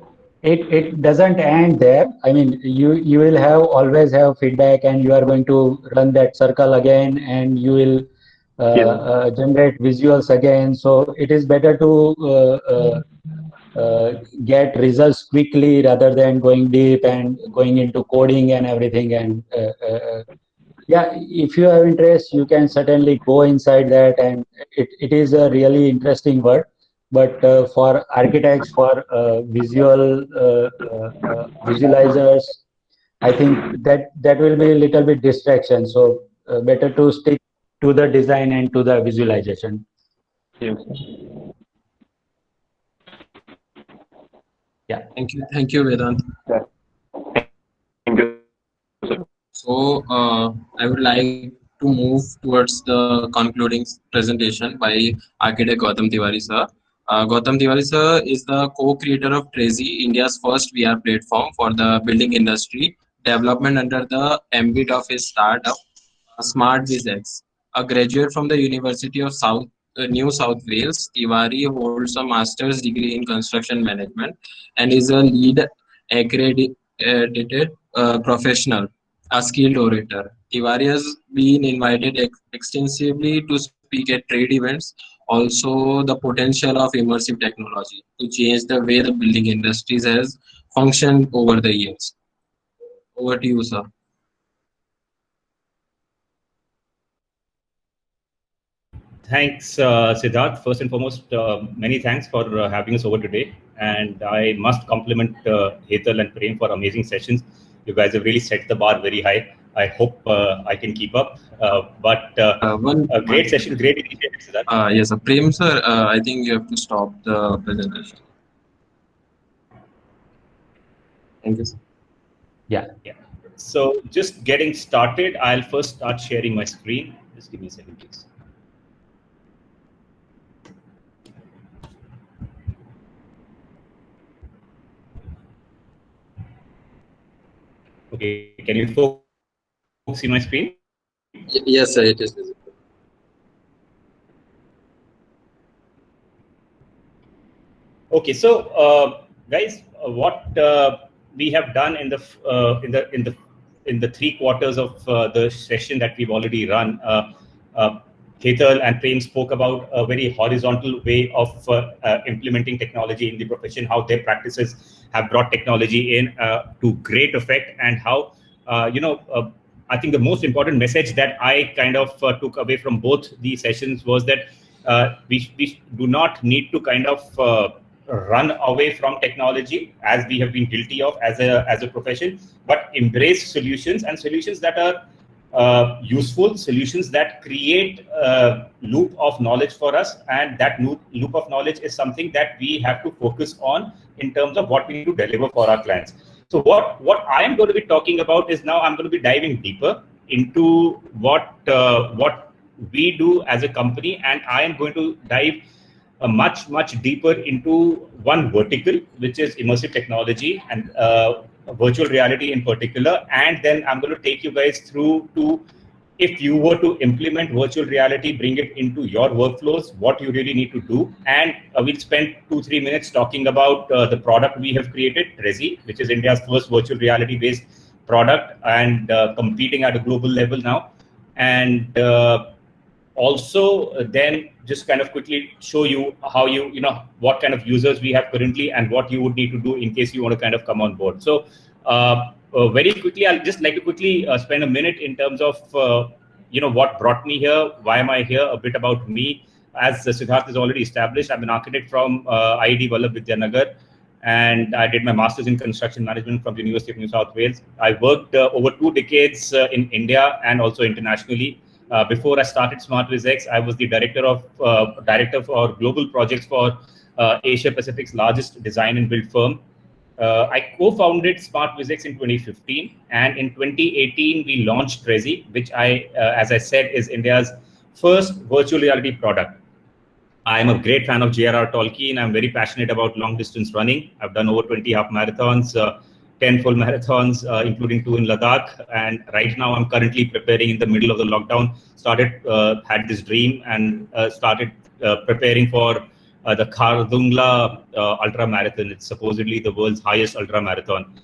It doesn't end there. I mean, you will always have feedback, and you are going to run that circle again, and you will generate visuals again. So it is better to get results quickly rather than going deep and going into coding and everything. And yeah, if you have interest, you can certainly go inside that, and it is a really interesting work. But for architects, for visualizers, I think that will be a little bit distraction. So better to stick to the design and to the visualization. yes. Yeah. Thank you, Vedant. Yeah. Thank you, sir. So I would like to move towards the concluding presentation by architect Gautam Tiwari sir. Gautam Tiwari sir is the co-creator of Trazy, India's first VR platform for the building industry, development under the ambit of his startup SmartVizX. A graduate from the University of New South Wales, Tiwari holds a master's degree in construction management and is a lead accredited professional, a skilled orator. Tiwari has been invited extensively to speak at trade events, also the potential of immersive technology to change the way the building industries has functioned over the years. Over to you, sir. Thanks, Siddharth. First and foremost, many thanks for having us over today. And I must compliment Hetal and Prem for amazing sessions. You guys have really set the bar very high. I hope I can keep up. But a great session, great initiative, Siddharth. Yes, Prem sir, I think you have to stop the presentation. Thank you, sir. Yeah. So just getting started, I'll first start sharing my screen. Just give me a second, please. Okay, can you folks see my screen? Yes, sir, it is visible. Okay, so guys, what we have done in the 3 quarters of the session that we've already run, Hetal and Prem spoke about a very horizontal way of implementing technology in the profession, how their practices have brought technology in to great effect, and how I think the most important message that I kind of took away from both these sessions was that we do not need to kind of run away from technology as we have been guilty of as a profession, but embrace solutions, and solutions that are useful, solutions that create a loop of knowledge for us, and that loop of knowledge is something that we have to focus on in terms of what we need to deliver for our clients. So what I am going to be talking about is, now I'm going to be diving deeper into what we do as a company, and I am going to dive much deeper into one vertical, which is immersive technology and virtual reality in particular. And then I'm going to take you guys through to, if you were to implement virtual reality, bring it into your workflows, what you really need to do. And we'll spend 2-3 minutes talking about the product we have created, Trazy, which is India's first virtual reality based product, and competing at a global level now. And also then just kind of quickly show you how what kind of users we have currently and what you would need to do in case you want to kind of come on board. So very quickly, I'll just like to quickly spend a minute in terms of what brought me here, why am I here, a bit about me. As Siddharth has already established, I'm an architect from IIT Vallabh Vidyanagar, and I did my master's in construction management from the University of New South Wales. I worked over 2 decades in India and also internationally. Before I started SmartVizX, I was the director for global projects for Asia Pacific's largest design and build firm. I co-founded SmartVizX in 2015, and in 2018 we launched Trazy, which as I said, is India's first virtual reality product. I am a great fan of J.R.R. Tolkien. I'm very passionate about long distance running. I've done over 20 half marathons, 10 full marathons, including 2 in Ladakh. And right now I'm currently preparing, in the middle of the lockdown, had this dream and started preparing for the Khardungla ultra marathon. It's supposedly the world's highest ultra marathon.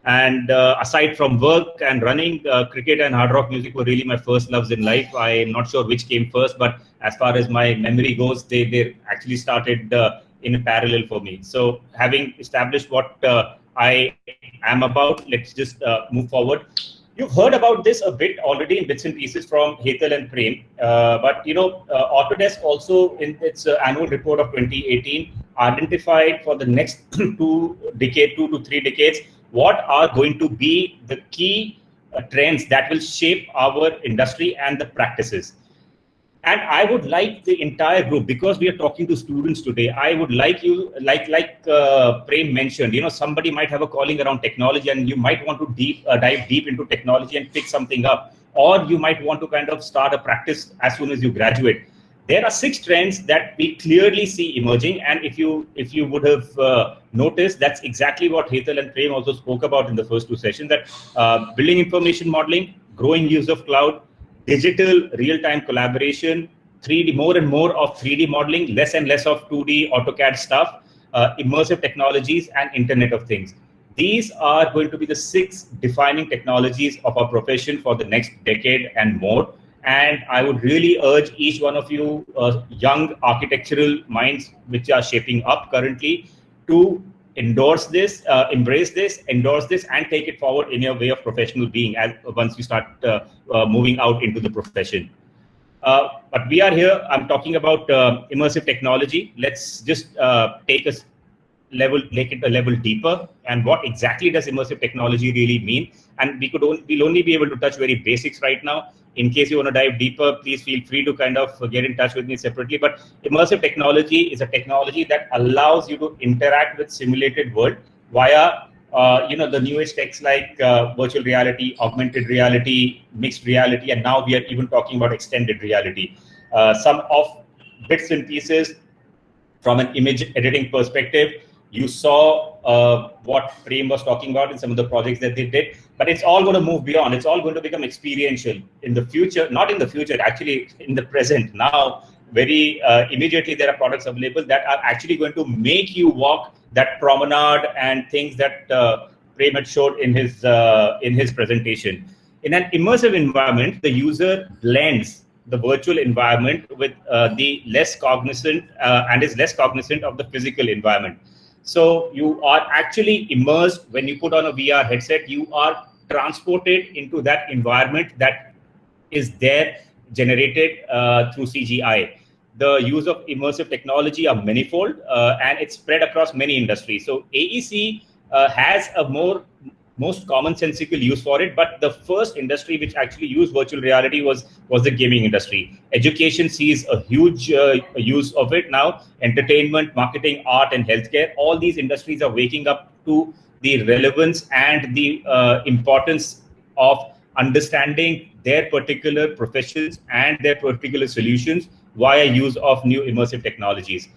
And aside from work and running, cricket and hard rock music were really my first loves in life. I'm not sure which came first, but as far as my memory goes, they actually started in a parallel for me. So having established what I am about, let's just move forward. You've heard about this a bit already in bits and pieces from Hetal and Prem, but Autodesk also, in its annual report of 2018, identified for the next 2 to 3 decades what are going to be the key trends that will shape our industry and the practices. And I would like the entire group, because we are talking to students today, I would like you, like Prem mentioned, somebody might have a calling around technology and you might want to dive deep into technology and pick something up, or you might want to kind of start a practice as soon as you graduate. There are 6 trends that we clearly see emerging, and if you would have noticed, that's exactly what Hetal and Prem also spoke about in the first 2 sessions, that building information modeling, growing use of cloud, digital real-time collaboration, 3D, more and more of 3D modeling, less and less of 2D AutoCAD stuff, immersive technologies, and Internet of Things. These are going to be the 6 defining technologies of our profession for the next decade and more. And I would really urge each one of you young architectural minds which are shaping up currently to endorse this, embrace this, endorse this, and take it forward in your way of professional being as once you start moving out into the profession. But we are here, I'm talking about immersive technology. Let's just take it a level deeper, and what exactly does immersive technology really mean? And we'll only be able to touch very basics right now. In case you want to dive deeper, please feel free to kind of get in touch with me separately. But immersive technology is a technology that allows you to interact with simulated world via the new age techs like virtual reality, augmented reality, mixed reality, and now we are even talking about extended reality. Some of bits and pieces from an image editing perspective. You saw what Prem was talking about in some of the projects that they did, but it's all going to move beyond. It's all going to become experiential in the future, not in the future, actually in the present. Now, very immediately, there are products available that are actually going to make you walk that promenade and things that Prem had showed in his presentation. In an immersive environment, the user blends the virtual environment with the less cognizant and is less cognizant of the physical environment. So you are actually immersed when you put on a VR headset. You are transported into that environment that is there, generated through CGI. The use of immersive technology are manifold, and it's spread across many industries. So AEC has a most commonsensical use for it, but the first industry which actually used virtual reality was the gaming industry. Education sees a huge use of it now. Entertainment, marketing, art, and healthcare, all these industries are waking up to the relevance and the importance of understanding their particular professions and their particular solutions via use of new immersive technologies.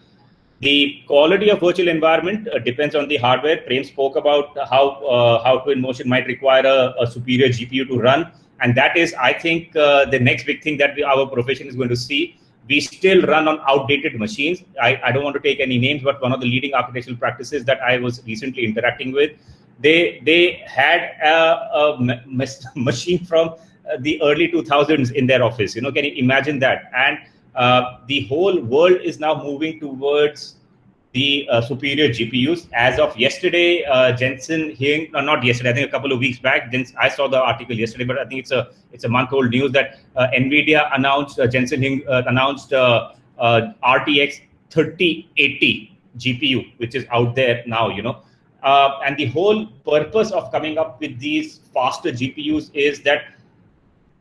The quality of virtual environment depends on the hardware. Prem spoke about how Twinmotion might require a superior GPU to run. And that is, I think, the next big thing that our profession is going to see. We still run on outdated machines. I don't want to take any names, but one of the leading architectural practices that I was recently interacting with, they had a machine from the early 2000s in their office. Can you imagine that? And the whole world is now moving towards the superior GPUs. As of yesterday, Jensen Huang, not yesterday, I think a couple of weeks back. I saw the article yesterday, but I think it's a month-old news that NVIDIA announced, Jensen Huang announced RTX 3080 GPU, which is out there now. And the whole purpose of coming up with these faster GPUs is that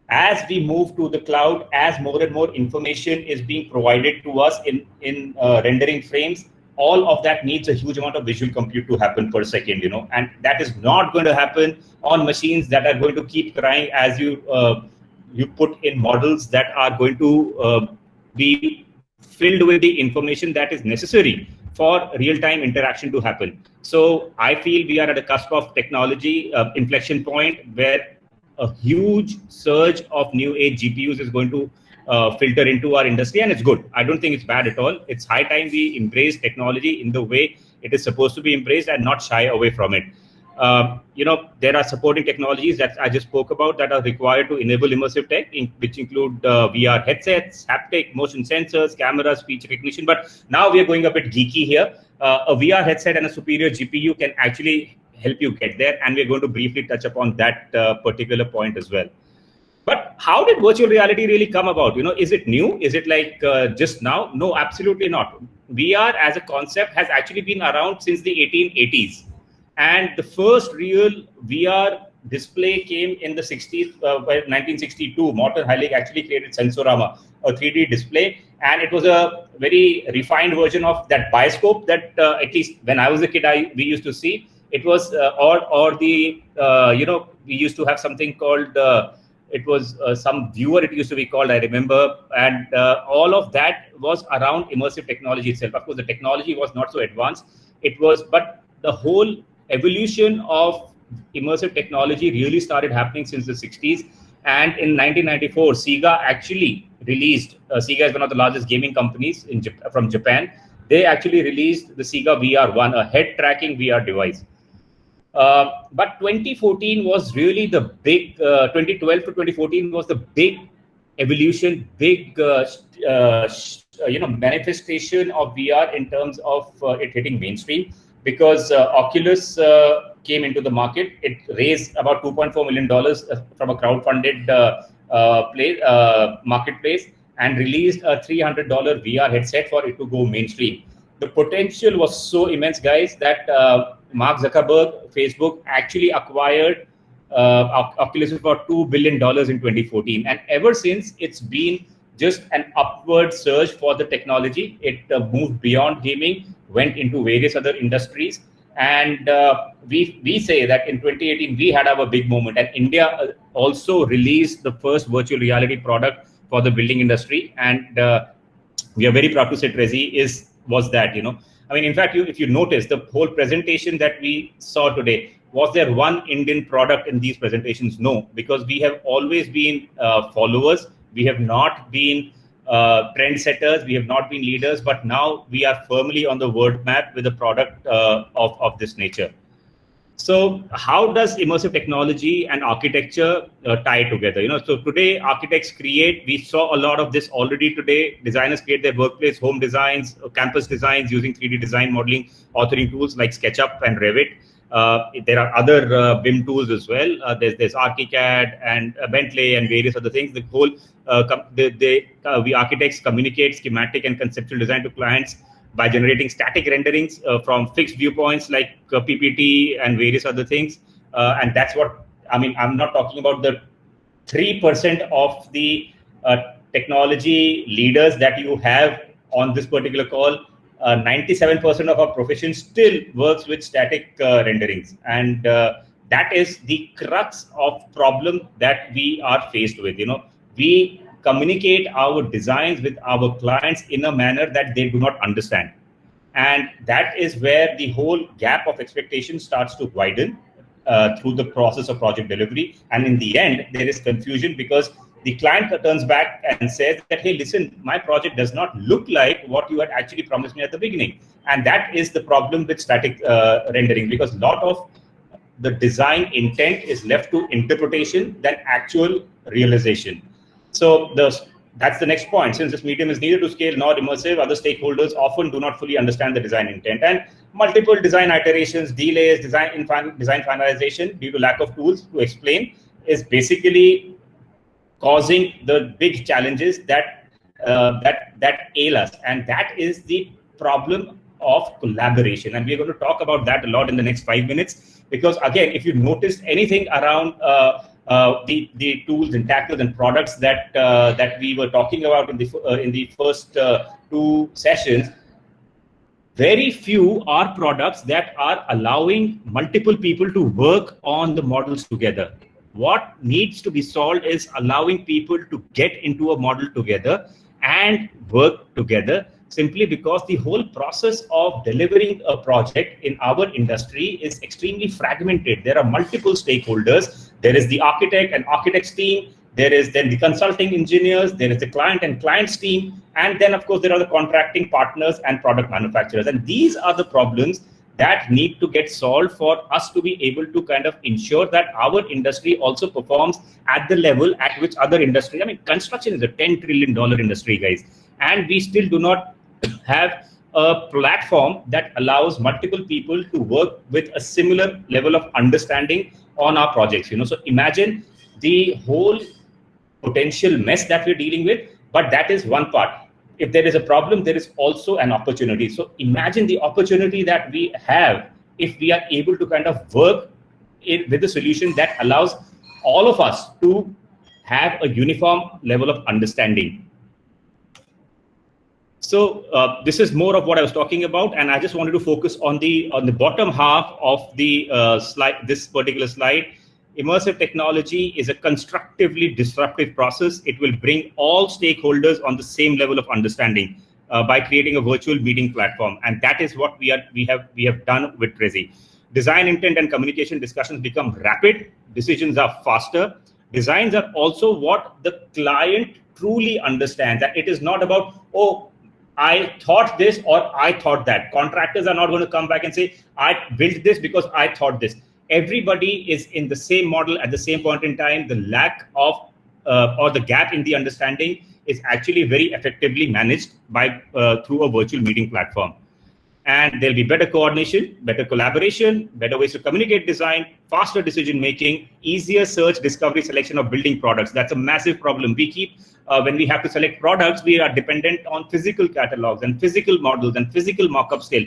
as we move to the cloud, as more and more information is being provided to us in rendering frames, all of that needs a huge amount of visual compute to happen per second, and that is not going to happen on machines that are going to keep crying as you put in models that are going to be filled with the information that is necessary for real-time interaction to happen. So I feel we are at a cusp of technology inflection point where a huge surge of new age GPUs is going to filter into our industry, and it's good. I don't think it's bad at all. It's high time we embrace technology in the way it is supposed to be embraced and not shy away from it. There are supporting technologies that I just spoke about that are required to enable immersive tech, which include VR headsets, haptic, motion sensors, cameras, speech recognition. But now we are going a bit geeky here. A VR headset and a superior GPU can actually help you get there, and we're going to briefly touch upon that particular point as well. But how did virtual reality really come about? Is it new? Is it like just now? No, absolutely not. VR as a concept has actually been around since the 1880s. And the first real VR display came in the 60s, 1962. Morten Heilig actually created Sensorama. a 3D display, and it was a very refined version of that bioscope that at least when I was a kid, we used to see. It was or the we used to have something called it was some viewer, it used to be called, I remember, and all of that was around immersive technology itself. Of course, the technology was not so advanced. It was, but the whole evolution of immersive technology really started happening since the 60s. And in 1994, Sega actually released, Sega is one of the largest gaming companies from Japan. They actually released the Sega VR1, a head tracking VR device. But 2014 was really the big, 2012 to 2014 was the big evolution, big manifestation of VR in terms of it hitting mainstream, because Oculus came into the market. It raised about $2.4 million from a crowdfunded marketplace, and released a $300 VR headset for it to go mainstream. The potential was so immense, guys, that Mark Zuckerberg, Facebook, actually acquired Oculus for $2 billion in 2014. And ever since, it's been just an upward surge for the technology. It moved beyond gaming, went into various other industries. And we say that in 2018, we had our big moment. And India also released the first virtual reality product for the building industry. And we are very proud to say Trezi was that, I mean, in fact, if you notice the whole presentation that we saw today, was there one Indian product in these presentations? No, because we have always been followers. We have not been trendsetters. We have not been leaders, but now we are firmly on the world map with a product of this nature. So how does immersive technology and architecture tie together? So today architects we saw a lot of this already today. Designers create their workplace, home designs, campus designs using 3D design modeling, authoring tools like SketchUp and Revit. There are other BIM tools as well. There's ArchiCAD and Bentley and various other things. The whole we architects communicate schematic and conceptual design to clients by generating static renderings from fixed viewpoints like PPT and various other things. And that's what, I mean, I'm not talking about the 3% of the technology leaders that you have on this particular call. 97% of our profession still works with static renderings. And that is the crux of problem that we are faced with. We communicate our designs with our clients in a manner that they do not understand. And that is where the whole gap of expectation starts to widen through the process of project delivery. And in the end, there is confusion because the client turns back and says that, hey, listen, my project does not look like what you had actually promised me at the beginning. And that is the problem with static rendering, because a lot of the design intent is left to interpretation than actual realization. So that's the next point. Since this medium is neither to scale nor immersive, other stakeholders often do not fully understand the design intent. And multiple design iterations, delays, design finalization due to lack of tools to explain is basically causing the big challenges that ail us. And that is the problem of collaboration. And we're going to talk about that a lot in the next 5 minutes. Because again, if you noticed anything around the tools and tackles and products that we were talking about in the first 2 sessions, very few are products that are allowing multiple people to work on the models together. What needs to be solved is allowing people to get into a model together and work together, simply because the whole process of delivering a project in our industry is extremely fragmented. There are multiple stakeholders. There is the architect and architect's team. There is then the consulting engineers. There is the client and client's team. And then, of course, there are the contracting partners and product manufacturers. And these are the problems that need to get solved for us to be able to kind of ensure that our industry also performs at the level at which other industries. I mean, construction is a $10 trillion industry, guys. And we still do not have a platform that allows multiple people to work with a similar level of understanding on our projects. So imagine the whole potential mess that we're dealing with, but that is one part. If there is a problem, there is also an opportunity. So imagine the opportunity that we have if we are able to kind of work with a solution that allows all of us to have a uniform level of understanding. So this is more of what I was talking about, and I just wanted to focus on the bottom half of the slide. This particular slide, immersive technology is a constructively disruptive process. It will bring all stakeholders on the same level of understanding by creating a virtual meeting platform, and that is what we have done with Resi. Design intent and communication discussions become rapid. Decisions are faster. Designs are also what the client truly understands. That it is not about, oh, I thought this or I thought that. Contractors are not going to come back and say, I built this because I thought this. Everybody is in the same model at the same point in time. The lack of or the gap in the understanding is actually very effectively managed by through a virtual meeting platform. And there'll be better coordination, better collaboration, better ways to communicate design, faster decision making, easier search, discovery, selection of building products. That's a massive problem. We keep, when we have to select products, we are dependent on physical catalogs and physical models and physical mock-up still.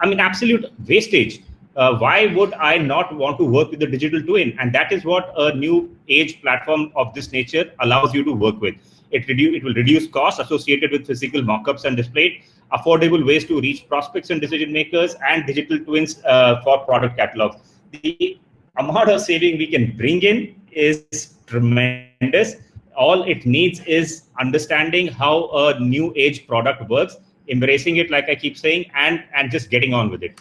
I mean, absolute wastage. Why would I not want to work with the digital twin? And that is what a new age platform of this nature allows you to work with. It will reduce costs associated with physical mock-ups and display, affordable ways to reach prospects and decision makers, and digital twins for product catalogs. The amount of saving we can bring in is tremendous. All it needs is understanding how a new age product works, embracing it, like I keep saying, and just getting on with it.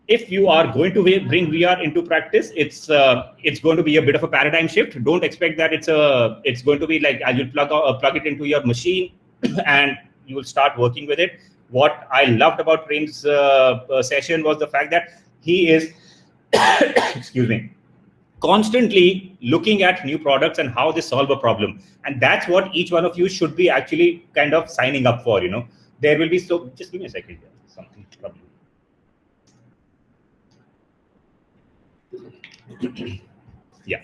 If you are going to bring VR into practice, it's going to be a bit of a paradigm shift. Don't expect that it's going to be like you'll plug it into your machine and you will start working with it. What I loved about Prem's session was the fact that he is, excuse me, constantly looking at new products and how they solve a problem. And that's what each one of you should be actually kind of signing up for. You know, there will be just give me a second here. Something probably. Yeah.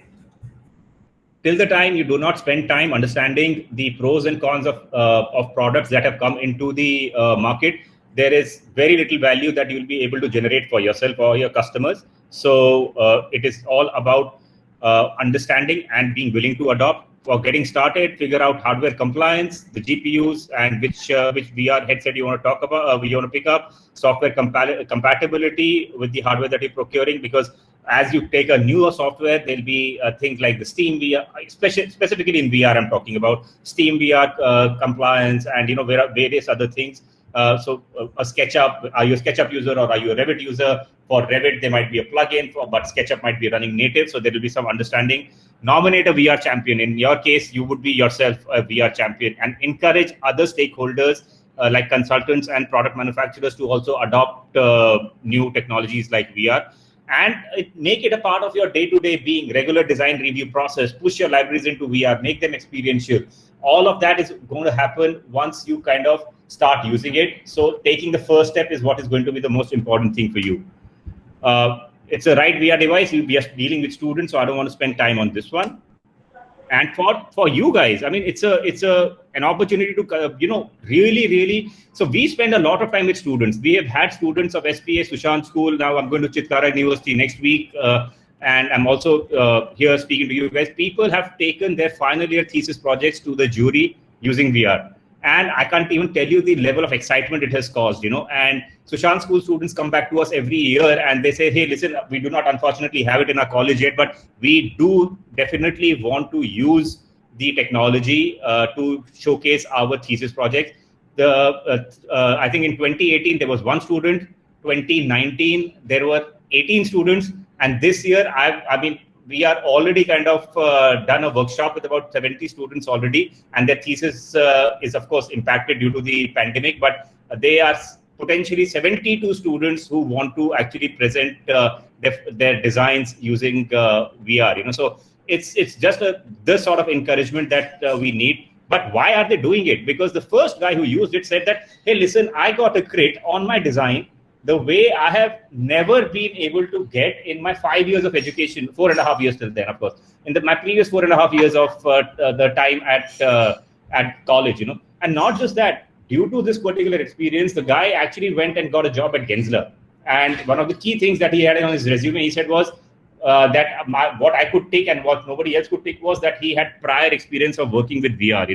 Till the time you do not spend time understanding the pros and cons of products that have come into the market, there is very little value that you will be able to generate for yourself or your customers. So it is all about understanding and being willing to adopt. For getting started, figure out hardware compliance, the GPUs, and which VR headset you want to talk about, you want to pick up, software compatibility with the hardware that you're procuring, because as you take a newer software, there'll be things like the Steam VR, specifically in VR, I'm talking about Steam VR compliance, and various other things. So a SketchUp, are you a SketchUp user or are you a Revit user? For Revit, there might be a plugin, but SketchUp might be running native, so there will be some understanding. Nominate a VR champion. In your case, you would be yourself a VR champion, and encourage other stakeholders like consultants and product manufacturers to also adopt new technologies like VR. And make it a part of your day-to-day being, regular design review process, push your libraries into VR, make them experiential. All of that is going to happen once you kind of start using it. So taking the first step is what is going to be the most important thing for you. It's a right VR device. We are dealing with students, so I don't want to spend time on this one. And for you guys, I mean, it's an opportunity to really. So we spend a lot of time with students. We have had students of SPA, Sushant School. Now I'm going to Chitkara University next week, and I'm also here speaking to you guys. People have taken their final year thesis projects to the jury using VR, and I can't even tell you the level of excitement it has caused. And Sushant School students come back to us every year and they say, hey, listen, we do not unfortunately have it in our college yet, but we do definitely want to use the technology to showcase our thesis project. I think in 2018, there was one student. 2019, there were 18 students. And this year, I mean, we are already kind of done a workshop with about 70 students already. And their thesis is, of course, impacted due to the pandemic, but they are potentially 72 students who want to actually present their designs using VR. So it's just this sort of encouragement that we need. But why are they doing it? Because the first guy who used it said that, hey, listen, I got a crit on my design the way I have never been able to get in my 5 years of education, 4.5 years till then, of course, in my previous 4.5 years of the time at college, And not just that, due to this particular experience, the guy actually went and got a job at Gensler. And one of the key things that he had on his resume, he said, was what I could take and what nobody else could take was that he had prior experience of working with VR,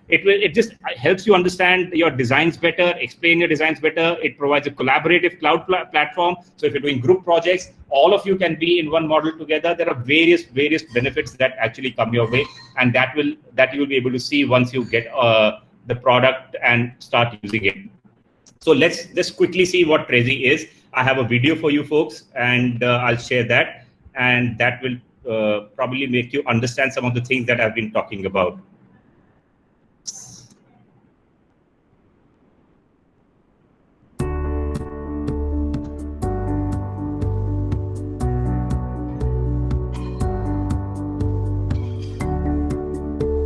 It just helps you understand your designs better, explain your designs better. It provides a collaborative cloud platform. So if you're doing group projects, all of you can be in one model together. There are various benefits that actually come your way, and that you will be able to see once you get the product and start using it. So let's just quickly see what Trezi is. I have a video for you folks, and I'll share that, and that will probably make you understand some of the things that I've been talking about.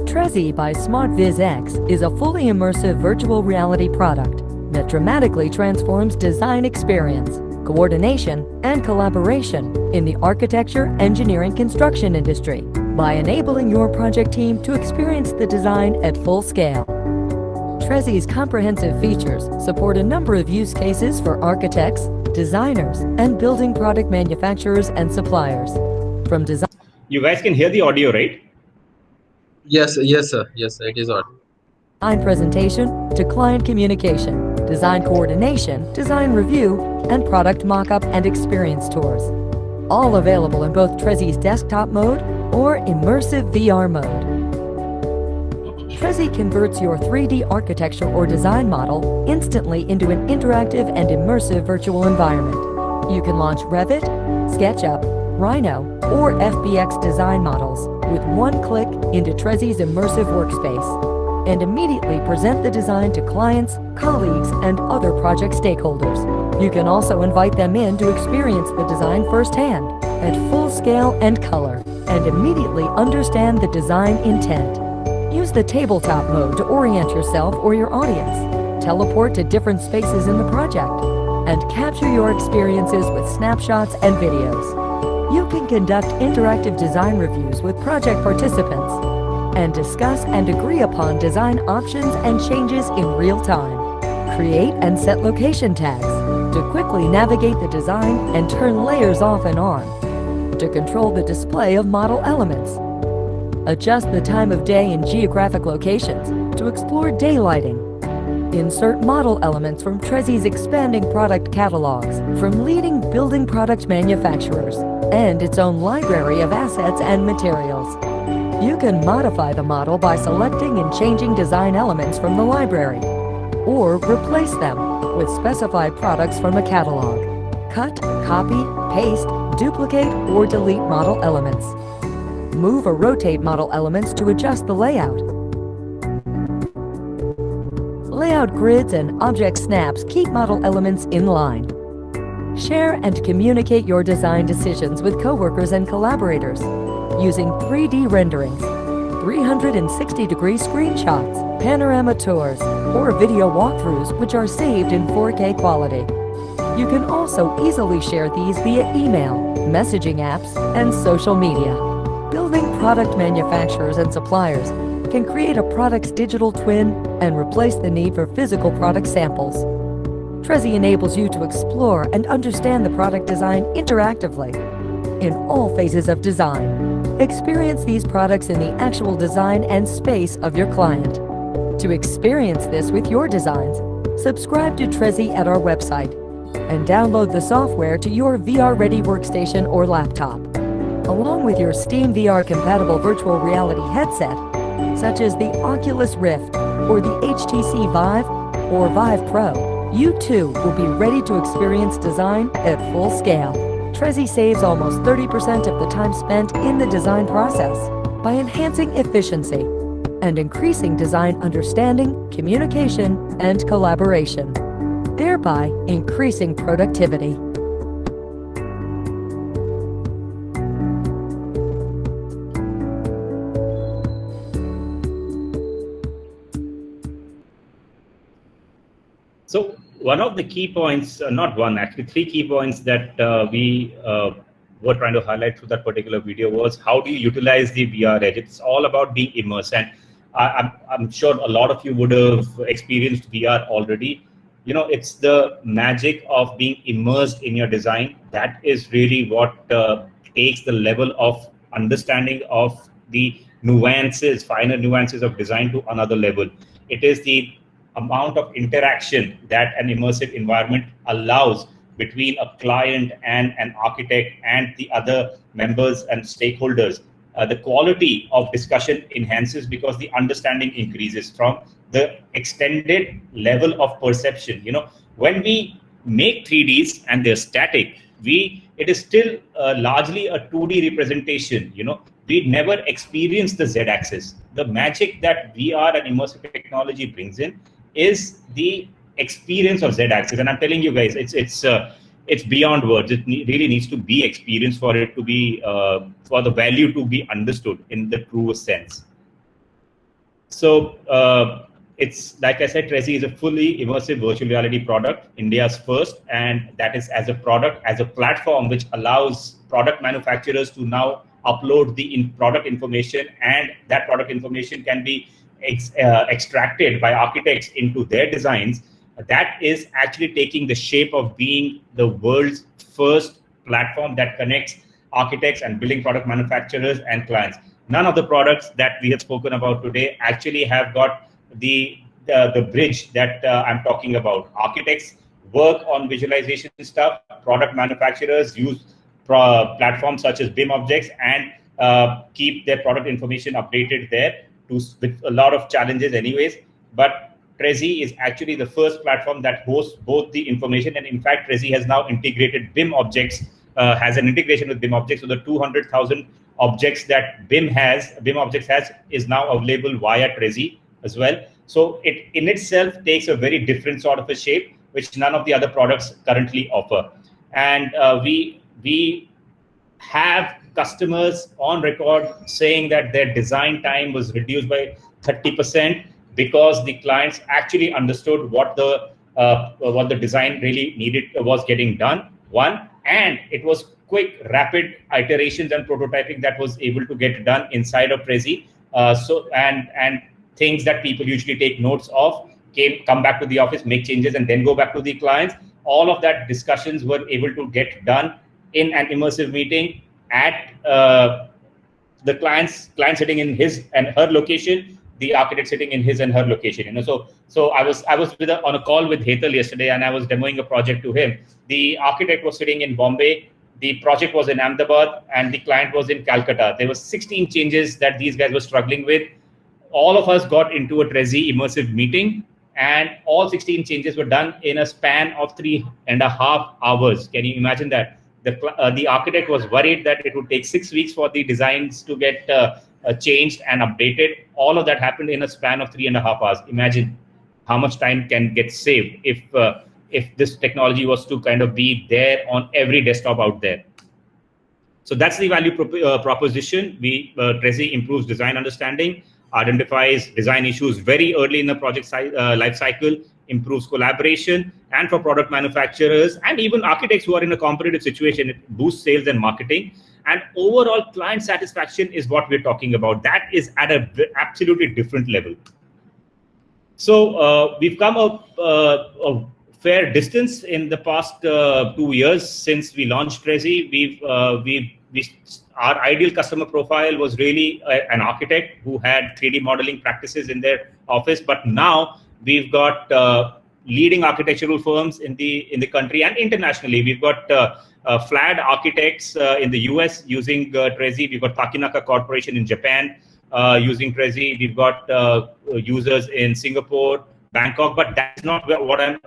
Trezi by SmartVizX is a fully immersive virtual reality product that dramatically transforms design experience, coordination, and collaboration in the architecture, engineering, construction industry by enabling your project team to experience the design at full scale. Trezi's comprehensive features support a number of use cases for architects, designers, and building product manufacturers and suppliers. From design. You guys can hear the audio, right? Yes, sir. Yes, it is audible. Design presentation to client communication, design coordination, design review, and product mock-up and experience tours. All available in both Trezi's desktop mode or immersive VR mode. Trezi converts your 3D architecture or design model instantly into an interactive and immersive virtual environment. You can launch Revit, SketchUp, Rhino, or FBX design models with one click into Trezi's immersive workspace and immediately present the design to clients, colleagues, and other project stakeholders. You can also invite them in to experience the design firsthand at full scale and color and immediately understand the design intent. Use the tabletop mode to orient yourself or your audience, teleport to different spaces in the project, and capture your experiences with snapshots and videos. You can conduct interactive design reviews with project participants and discuss and agree upon design options and changes in real time. Create and set location tags to quickly navigate the design and turn layers off and on, to control the display of model elements. Adjust the time of day in geographic locations to explore daylighting. Insert model elements from Trezi's expanding product catalogs from leading building product manufacturers and its own library of assets and materials. You can modify the model by selecting and changing design elements from the library, or replace them with specified products from a catalog. Cut, copy, paste, duplicate, or delete model elements. Move or rotate model elements to adjust the layout. Layout grids and object snaps keep model elements in line. Share and communicate your design decisions with coworkers and collaborators using 3D renderings, 360-degree screenshots, panorama tours, or video walkthroughs which are saved in 4K quality. You can also easily share these via email, messaging apps, and social media. Building product manufacturers and suppliers can create a product's digital twin and replace the need for physical product samples. Trezi enables you to explore and understand the product design interactively in all phases of design. Experience these products in the actual design and space of your client. To experience this with your designs, subscribe to Trezi at our website and download the software to your VR-ready workstation or laptop. Along with your Steam VR-compatible virtual reality headset, such as the Oculus Rift or the HTC Vive or Vive Pro, you too will be ready to experience design at full scale. Trezi saves almost 30% of the time spent in the design process by enhancing efficiency and increasing design understanding, communication, and collaboration, thereby increasing productivity. So one of the key points, not one, actually three key points that we were trying to highlight through that particular video was how do you utilize the VR edge? It's all about being immersed. And I'm sure a lot of you would have experienced VR already. You know, it's the magic of being immersed in your design. That is really what takes the level of understanding of the nuances, finer nuances of design to another level. It is the amount of interaction that an immersive environment allows between a client and an architect and the other members and stakeholders. The quality of discussion enhances because the understanding increases from the extended level of perception. When we make 3Ds and they're static, it is still largely a 2D representation. We never experience the Z-axis. The magic that VR and immersive technology brings in is the experience of Z-axis, and I'm telling you guys, it's beyond words. It really needs to be experienced for it to be for the value to be understood in the truest sense. So it's like I said, Trezi is a fully immersive virtual reality product, India's first, and that is as a product, as a platform which allows product manufacturers to now upload the product information, and that product information can be extracted by architects into their designs. That is actually taking the shape of being the world's first platform that connects architects and building product manufacturers and clients. None of the products that we have spoken about today actually have got the bridge that I'm talking about. Architects work on visualization stuff. Product manufacturers use platforms such as BIM objects and keep their product information updated there with a lot of challenges anyways. But Trezi is actually the first platform that hosts both the information, and in fact, Trezi has now integrated BIM objects, has an integration with BIM objects. So the 200,000 objects that BIM objects has is now available via Trezi as well. So it in itself takes a very different sort of a shape, which none of the other products currently offer. And we have customers on record saying that their design time was reduced by 30% because the clients actually understood what the design really needed was getting done. And it was quick, rapid iterations and prototyping that was able to get done inside of Trezi. And things that people usually take notes of, come back to the office, make changes, and then go back to the clients. All of that discussions were able to get done in an immersive meeting at the client sitting in his and her location, the architect sitting in his and her location. So I was on a call with Hetal yesterday, and I was demoing a project to him. The architect was sitting in Bombay, the project was in Ahmedabad, and the client was in Calcutta. There were 16 changes that these guys were struggling with. All of us got into a Trezi immersive meeting, and all 16 changes were done in a span of 3.5 hours. Can you imagine that? The architect was worried that it would take 6 weeks for the designs to get changed and updated. All of that happened in a span of 3.5 hours. Imagine how much time can get saved if this technology was to kind of be there on every desktop out there. So that's the value proposition. Trezi improves design understanding, identifies design issues very early in the project life cycle, improves collaboration, and for product manufacturers and even architects who are in a competitive situation, it boosts sales and marketing. And overall client satisfaction is what we're talking about. That is at an absolutely different level. So we've come a fair distance in the past 2 years since we launched Trezi. Our ideal customer profile was really an architect who had 3D modeling practices in their office, but now we've got leading architectural firms in the country and internationally. We've got FLAD architects in the US using Trezi. We've got Takinaka Corporation in Japan using Trezi. We've got users in Singapore, Bangkok, but that's not what I'm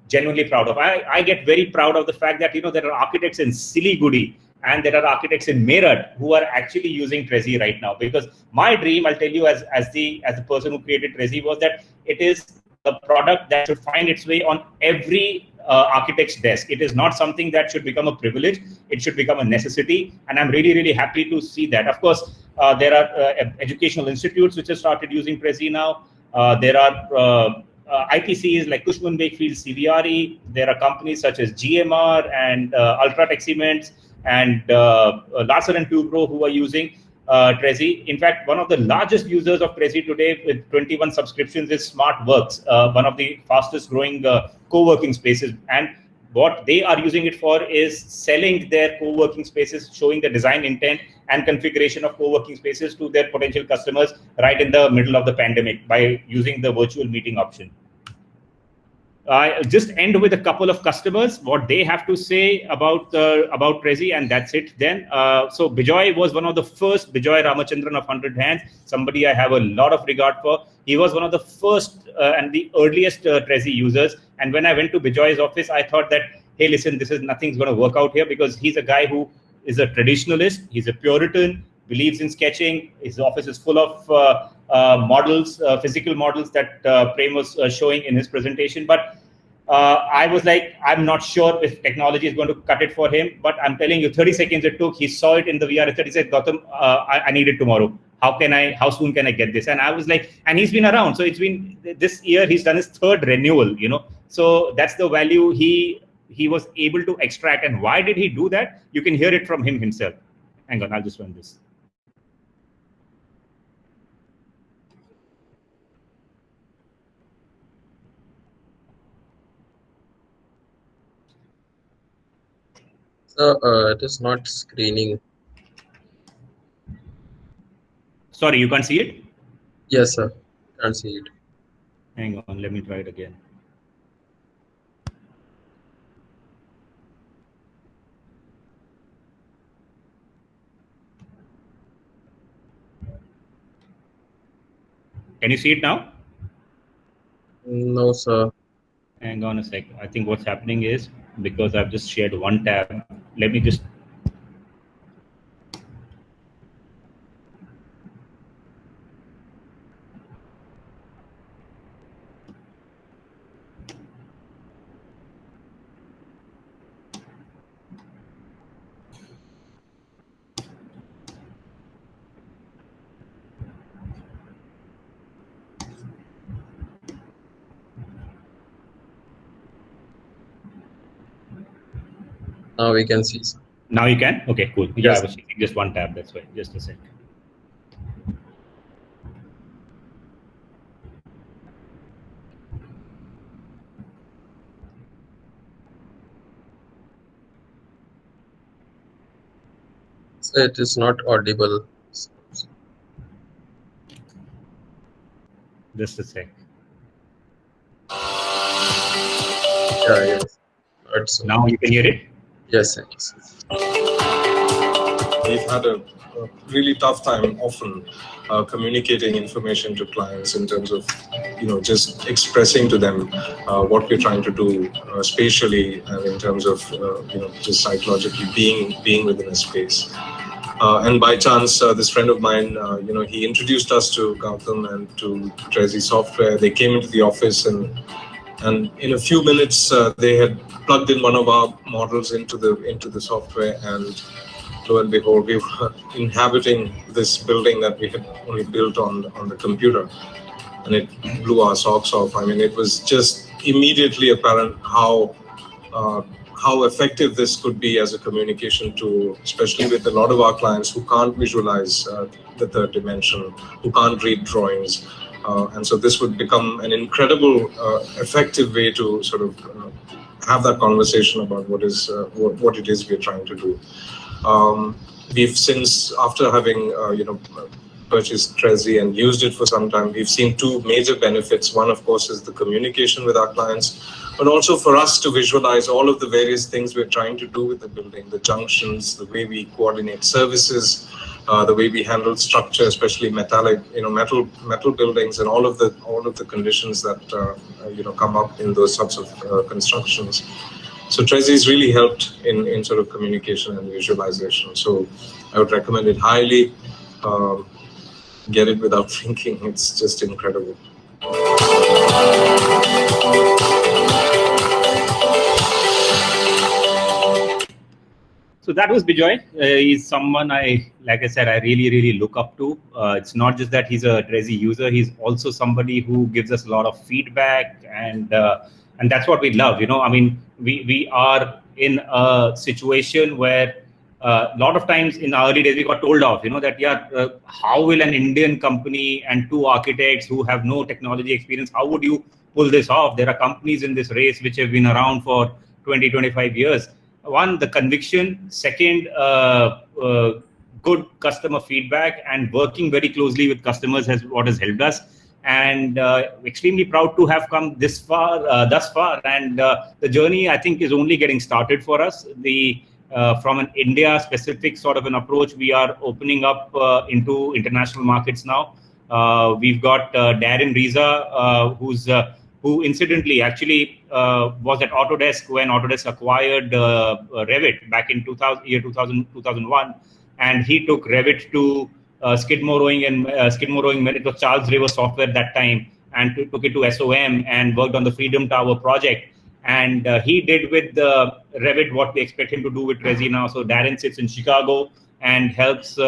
genuinely proud of. I get very proud of the fact that there are architects in Siliguri and there are architects in Meerut who are actually using Trezi right now. Because my dream, I'll tell you, as the person who created Trezi, was that it is a product that should find its way on every architect's desk. It is not something that should become a privilege. It should become a necessity. And I'm really, really happy to see that. Of course, there are educational institutes which have started using Trezi now. There are IPCs like Cushman Wakefield, CBRE. There are companies such as GMR and Ultratech Cement and Larsen & Toubro who are using Trezi. In fact, one of the largest users of Trezi today with 21 subscriptions is SmartWorks, one of the fastest growing co-working spaces. And what they are using it for is selling their co-working spaces, showing the design intent and configuration of co-working spaces to their potential customers right in the middle of the pandemic by using the virtual meeting option. I just end with a couple of customers, what they have to say about Prezi, and that's it then. So Bijoy was one of the first, Bijoy Ramachandran of 100 Hands, somebody I have a lot of regard for. He was one of the first and the earliest Prezi users. And when I went to Bijoy's office, I thought that, hey, listen, nothing's going to work out here, because he's a guy who is a traditionalist, he's a Puritan, believes in sketching. His office is full of models, physical models that Prem was showing in his presentation. But I was like, I'm not sure if technology is going to cut it for him. But I'm telling you, 30 seconds it took. He saw it in the VR. He said, Gautam, I need it tomorrow. How soon can I get this? And I was like, and he's been around. So it's been this year, he's done his third renewal, So that's the value he was able to extract. And why did he do that? You can hear it from him himself. Hang on, I'll just run this. So it is not screening. Sorry, you can't see it? Yes, sir. Can't see it. Hang on, let me try it again. Can you see it now? No, sir. Hang on a sec. I think what's happening is, because I've just shared one tab, let me just... Now we can see, sir. Now you can? Okay, cool. Yeah, Yes. I was using just one tab, that's why. Just a sec. So it is not audible. Just a sec. Yeah, yes. Not so. Now you can hear it? Yes, sir. Yes. We've had a really tough time often communicating information to clients in terms of, just expressing to them what we're trying to do spatially and in terms of, just psychologically being within a space. And by chance, this friend of mine, he introduced us to Gautam and to Prezi Software. They came into the office and in a few minutes, they had plugged in one of our models into the software, and lo and behold, we were inhabiting this building that we had only built on the computer, and it blew our socks off. I mean, it was just immediately apparent how effective this could be as a communication tool, especially with a lot of our clients who can't visualize the third dimension, who can't read drawings. And so this would become an incredible, effective way to sort of have that conversation about what it is we're trying to do. We've since, after having purchased Prezi and used it for some time, we've seen two major benefits. One, of course, is the communication with our clients, but also for us to visualize all of the various things we're trying to do with the building, the junctions, the way we coordinate services, the way we handle structure, especially metallic, metal buildings, and all of the conditions that come up in those sorts of constructions. So Prezi's really helped in sort of communication and visualization. So I would recommend it highly. Get it without thinking. It's just incredible. So that was Bijoy. He's someone like I said, I really, really look up to. It's not just that he's a Prezi user. He's also somebody who gives us a lot of feedback, and that's what we love. I mean, we are in a situation where a lot of times in the early days we got told off, that how will an Indian company and two architects who have no technology experience, how would you pull this off? There are companies in this race which have been around for 20, 25 years. One, the conviction. Second, good customer feedback, and working very closely with customers has helped us. And extremely proud to have come thus far. And the journey, I think, is only getting started for us. From an India-specific sort of an approach, we are opening up into international markets now. We've got Darren Riza, who incidentally actually was at Autodesk when Autodesk acquired Revit back in 2001, and he took Revit to Skidmore Rowing it was Charles River Software at that time, and took it to SOM and worked on the Freedom Tower project. And he did with Revit what we expect him to do with Resi now. So Darren sits in Chicago and helps, is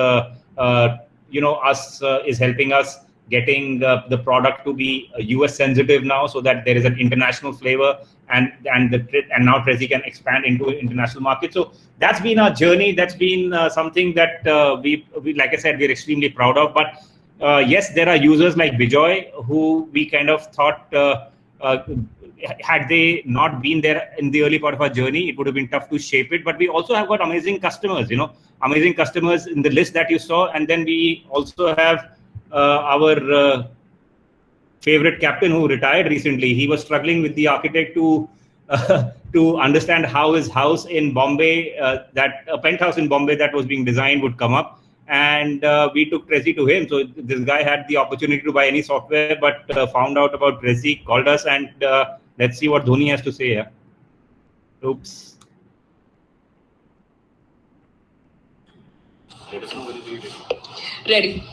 helping us getting the product to be US sensitive now, so that there is an international flavor, and now Resi can expand into international markets. So that's been our journey. That's been something that we, like I said, we're extremely proud of. But yes, there are users like Bijoy who we kind of thought, had they not been there in the early part of our journey, it would have been tough to shape it. But we also have got amazing customers, amazing customers in the list that you saw. And then we also have our favorite captain who retired recently. He was struggling with the architect to understand how his house in Bombay, that a penthouse in Bombay that was being designed, would come up. And we took Resi to him. So this guy had the opportunity to buy any software, but found out about Resi, called us, and let's see what Dhoni has to say here. Oops. Ready.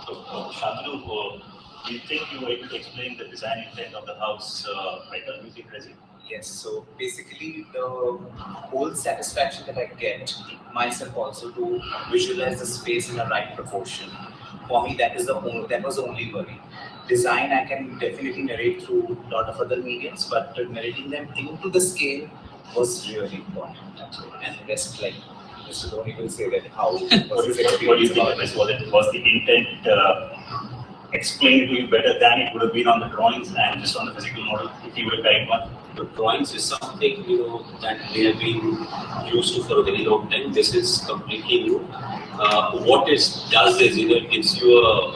So, Shantanu, do you think you were able to explain the design intent of the house better using Resi? Yes, so basically the whole satisfaction that I get myself also to visualize the space in a right proportion. For me, that was the only worry. Design, I can definitely narrate through a lot of other mediums, but narrating them into the scale was really important. And the rest, like Mr. Dhoni will say that how was his experience. What do you think was the intent explained to you better than it would have been on the drawings and just on the physical model if you would have carried one? The drawings is something that they have been used to for a very long time. This is completely new. What it does is it gives you a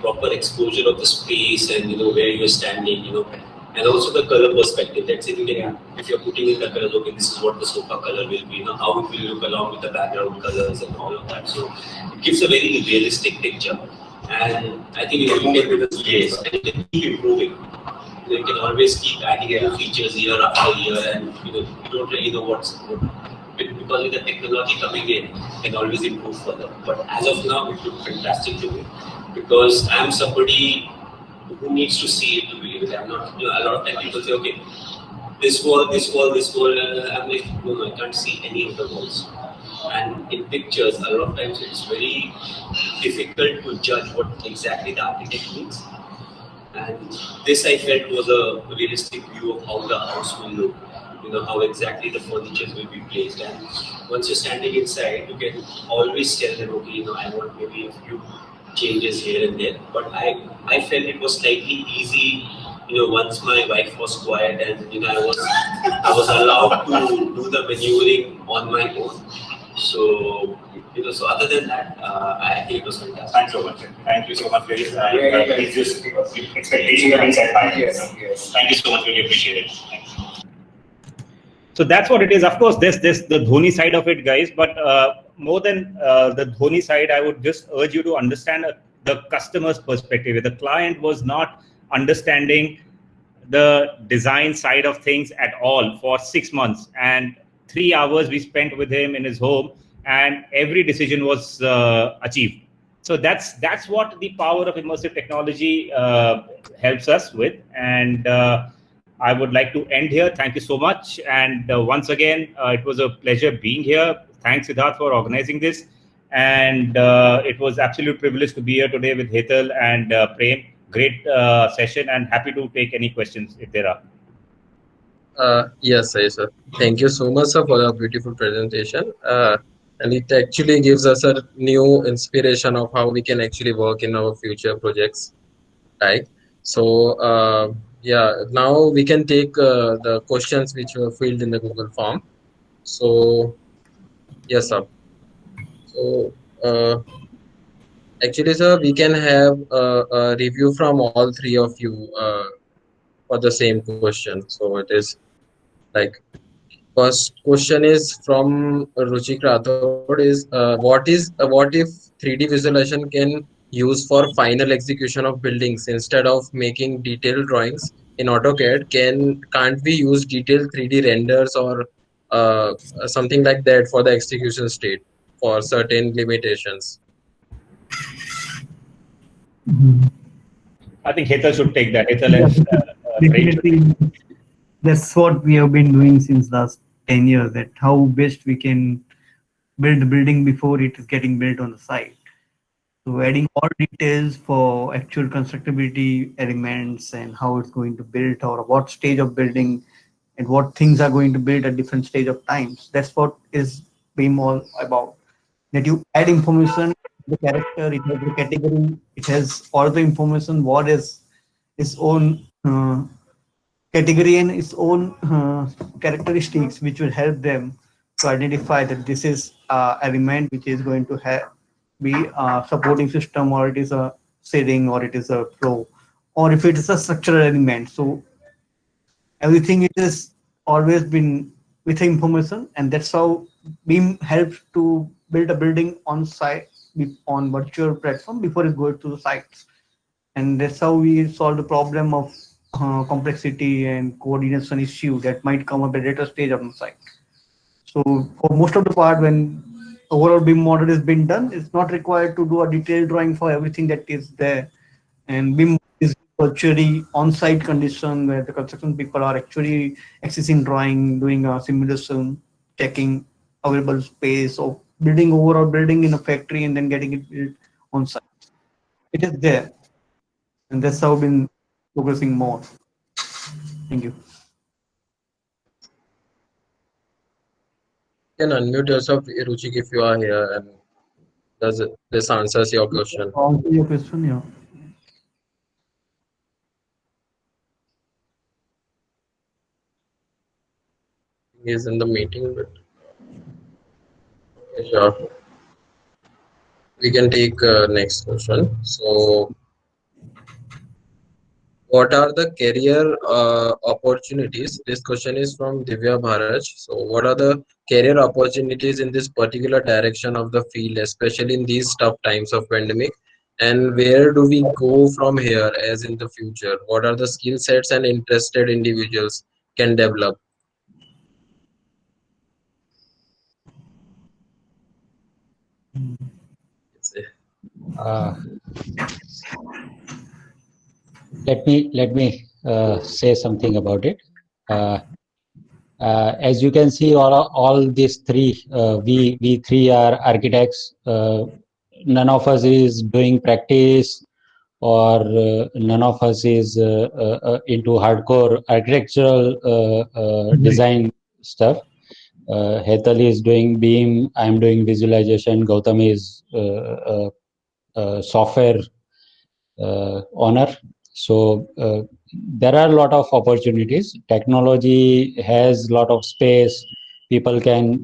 proper exposure of the space and where you're standing, and also the color perspective. That's it. If you're putting in the colors, okay, this is what the sofa color will be, how it will look along with the background colors and all of that. So it gives a very realistic picture. And I think if you get with the space, and you can keep improving. You can always keep adding new features year after year, and you don't really know what's good. Because with the technology coming in, you can always improve further. But as of now, it looks fantastic to me, because I'm somebody who needs to see it to believe it. I'm not. A lot of times people say, okay, this wall. I'm like, no, I can't see any of the walls. And in pictures, a lot of times it's very difficult to judge what exactly the architect means. And this I felt was a realistic view of how the house will look, how exactly the furniture will be placed. And once you're standing inside, you can always tell them, okay, I want maybe a few changes here and there. But I felt it was slightly easy, once my wife was quiet and I was allowed to do the maneuvering on my own. So, so other than that, I think it was fantastic. Thanks so much. Thank you so much, guys. It's just expectations have been set high. Yes. Thank you so much. Really appreciate it. Thanks. So that's what it is. Of course, there's the Dhoni side of it, guys. But more than the Dhoni side, I would just urge you to understand the customer's perspective. If the client was not understanding the design side of things at all for 6 months, and 3 hours we spent with him in his home, and every decision was achieved. So that's what the power of immersive technology helps us with. And I would like to end here. Thank you so much. And once again, it was a pleasure being here. Thanks, Siddharth, for organizing this. And it was absolute privilege to be here today with Hetal and Prem. Great session, and happy to take any questions if there are. Yes, sir. Thank you so much, sir, for your beautiful presentation. And it actually gives us a new inspiration of how we can actually work in our future projects, right? So Yeah, now we can take the questions which were filled in the Google form. So, yes, sir. So, actually, sir, we can have a review from all three of you for the same question. So, it is like first question is from Ruchik Rathod is what if 3D visualization can use for final execution of buildings instead of making detailed drawings in AutoCAD? Can't we use detailed 3D renders or something like that for the execution state for certain limitations? I think Hetal should take that. Hetal Yeah, has trained. definitely. That's what we have been doing since last 10 years, that how best we can build the building before it is getting built on the site. So adding all details for actual constructability elements and how it's going to build or what stage of building and what things are going to build at different stage of times. That's what is BIM all about. That you add information, the character, it has the category, it has all the information, what is its own category and its own characteristics, which will help them to identify that this is element which is going to have be a supporting system, or it is a setting, or it is a flow, or if it is a structural element. So everything is always been with information, and that's how BIM helps to build a building on site on virtual platform before it goes to the sites. And that's how we solve the problem of complexity and coordination issue that might come up at a later stage of the site. So for most of the part, when overall BIM model is being done, it's not required to do a detailed drawing for everything that is there. And BIM is virtually on-site condition where the construction people are actually accessing drawing, doing a simulation, checking available space of building overall building in a factory and then getting it built on site. It is there, and that's how we've been progressing more. Thank you. You can unmute yourself, Ruchik, if you are here, and this answers your question. Answer your question, yeah. He is in the meeting, but okay, sure. We can take next question. So, what are the career opportunities? This question is from Divya Bharaj. So, what are the career opportunities in this particular direction of the field, especially in these tough times of pandemic? And where do we go from here as in the future? What are the skill sets and interested individuals can develop? Uh, let me say something about it. As you can see, all these three, we three are architects. None of us is doing practice, or none of us is into hardcore architectural design stuff. Hetal is doing BIM, I'm doing visualization, Gautam is software owner. So there are a lot of opportunities. Technology has a lot of space. People can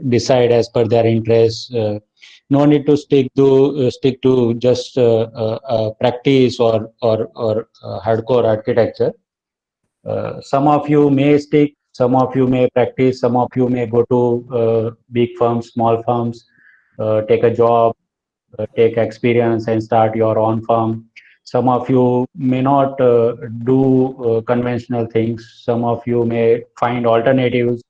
decide as per their interests. No need to stick to just practice or hardcore architecture. Some of you may stick, some of you may practice, some of you may go to big firms, small firms, take a job, take experience and start your own firm. Some of you may not do conventional things. Some of you may find alternatives.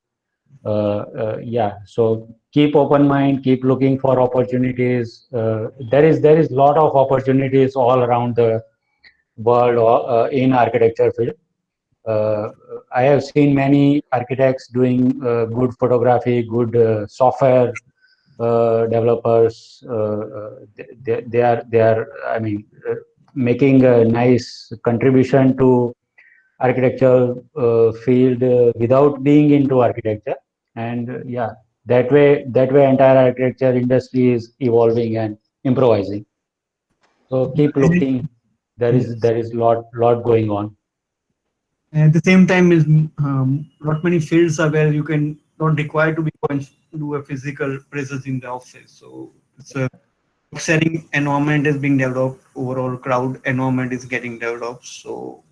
Yeah, so keep open mind, keep looking for opportunities. There is lot of opportunities all around the world in architecture field. I have seen many architects doing good photography, good software developers. They are I mean making a nice contribution to architecture field without being into architecture. And yeah, that way entire architecture industry is evolving and improvising. So keep looking. there is lot going on. And at the same time, is not many fields are where you can not require to be going to do a physical presence in the office. So it's a sharing environment is being developed. Overall, crowd environment is getting developed. So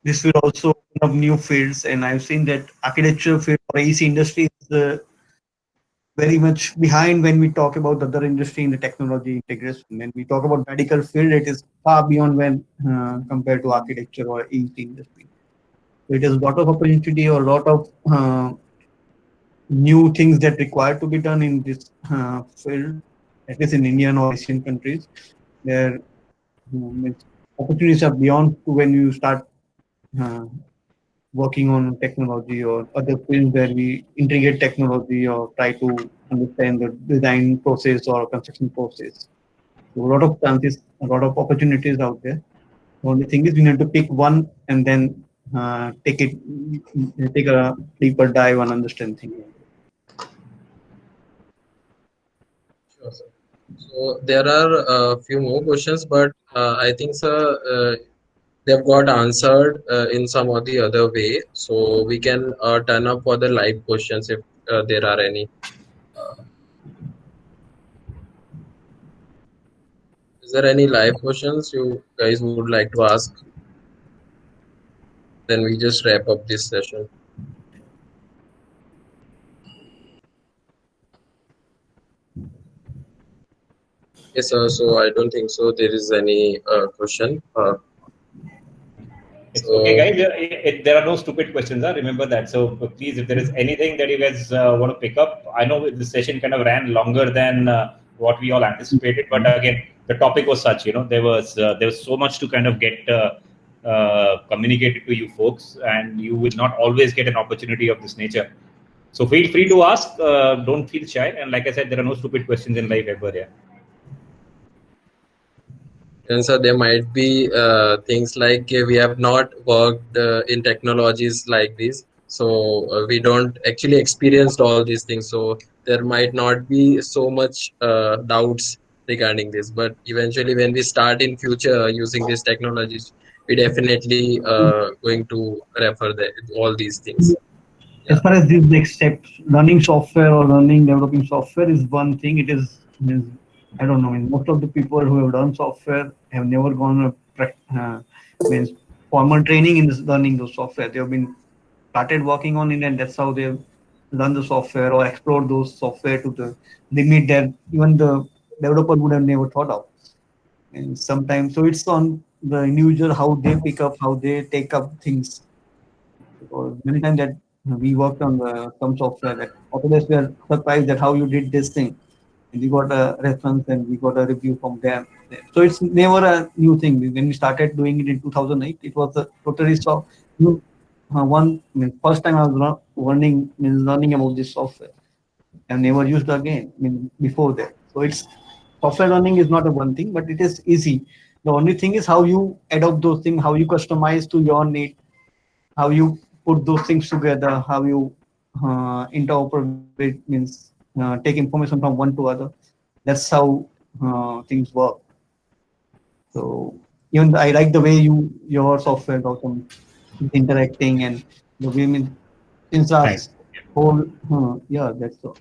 this will also open up new fields. And I've seen that architecture field or AEC industry is very much behind when we talk about other industry in the technology integration. When we talk about medical field, it is far beyond when compared to architecture or AEC industry. So it is a lot of opportunity or a lot of new things that require to be done in this field, at least in Indian or Asian countries. There opportunities are beyond to when you start working on technology or other fields where we integrate technology or try to understand the design process or construction process. So a lot of chances, a lot of opportunities out there. The only thing is we need to pick one and then take a deeper dive and understand things. Sure, sir. So there are a few more questions, but I think, sir, they've got answered in some or the other way. So we can turn up for the live questions if there are any. Is there any live questions you guys would like to ask? Then we just wrap up this session. Yes, sir. So I don't think so. There is any question. Okay, guys. There are no stupid questions. Remember that. So please, if there is anything that you guys want to pick up, I know the session kind of ran longer than what we all anticipated, but again, the topic was such. There was so much to kind of get communicated to you folks, and you will not always get an opportunity of this nature. So feel free to ask. Don't feel shy. And like I said, there are no stupid questions in life ever. Yeah. And so there might be things like we have not worked in technologies like this, so we don't actually experienced all these things. So there might not be so much doubts regarding this. But eventually, when we start in future using these technologies, we definitely going to refer all these things. As far as these next steps, learning software or learning developing software is one thing. It is I don't know. Most of the people who have done software have never gone means formal training in this learning the software. They have been started working on it, and that's how they learn the software or explore those software to the limit that even the developer would have never thought of. And sometimes, so it's on the individual how they pick up, how they take up things. Because many times that we worked on some software that Autodesk were surprised that how you did this thing. And we got a reference and we got a review from them. So it's never a new thing. When we started doing it in 2008, it was a totally new first time I was learning about this software. I've never used again before that. So it's software learning is not a one thing, but it is easy. The only thing is how you adopt those things, how you customize to your need, how you put those things together, how you interoperate take information from one to other. That's how things work. So even I like the way your software Gautam is interacting and the way things are whole. Yeah, that's all.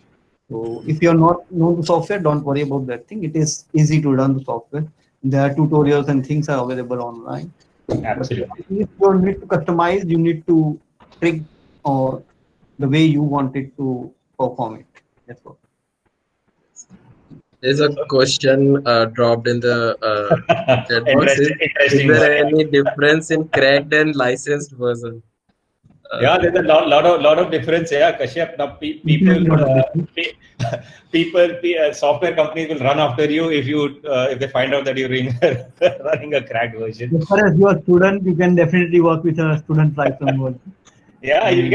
So if you're not know the software, don't worry about that thing. It is easy to learn the software. There are tutorials and things are available online. Absolutely. If you need to customize, you need to trick or the way you want it to perform it. That's all. There's a question dropped in the chat box. Is there any difference in cracked and licensed version? Yeah, there's a lot of difference. Yeah, Kashyap. Now people, software companies will run after you if they find out that you're running a cracked version. As far as you're a student, you can definitely work with a student license version. Yeah, you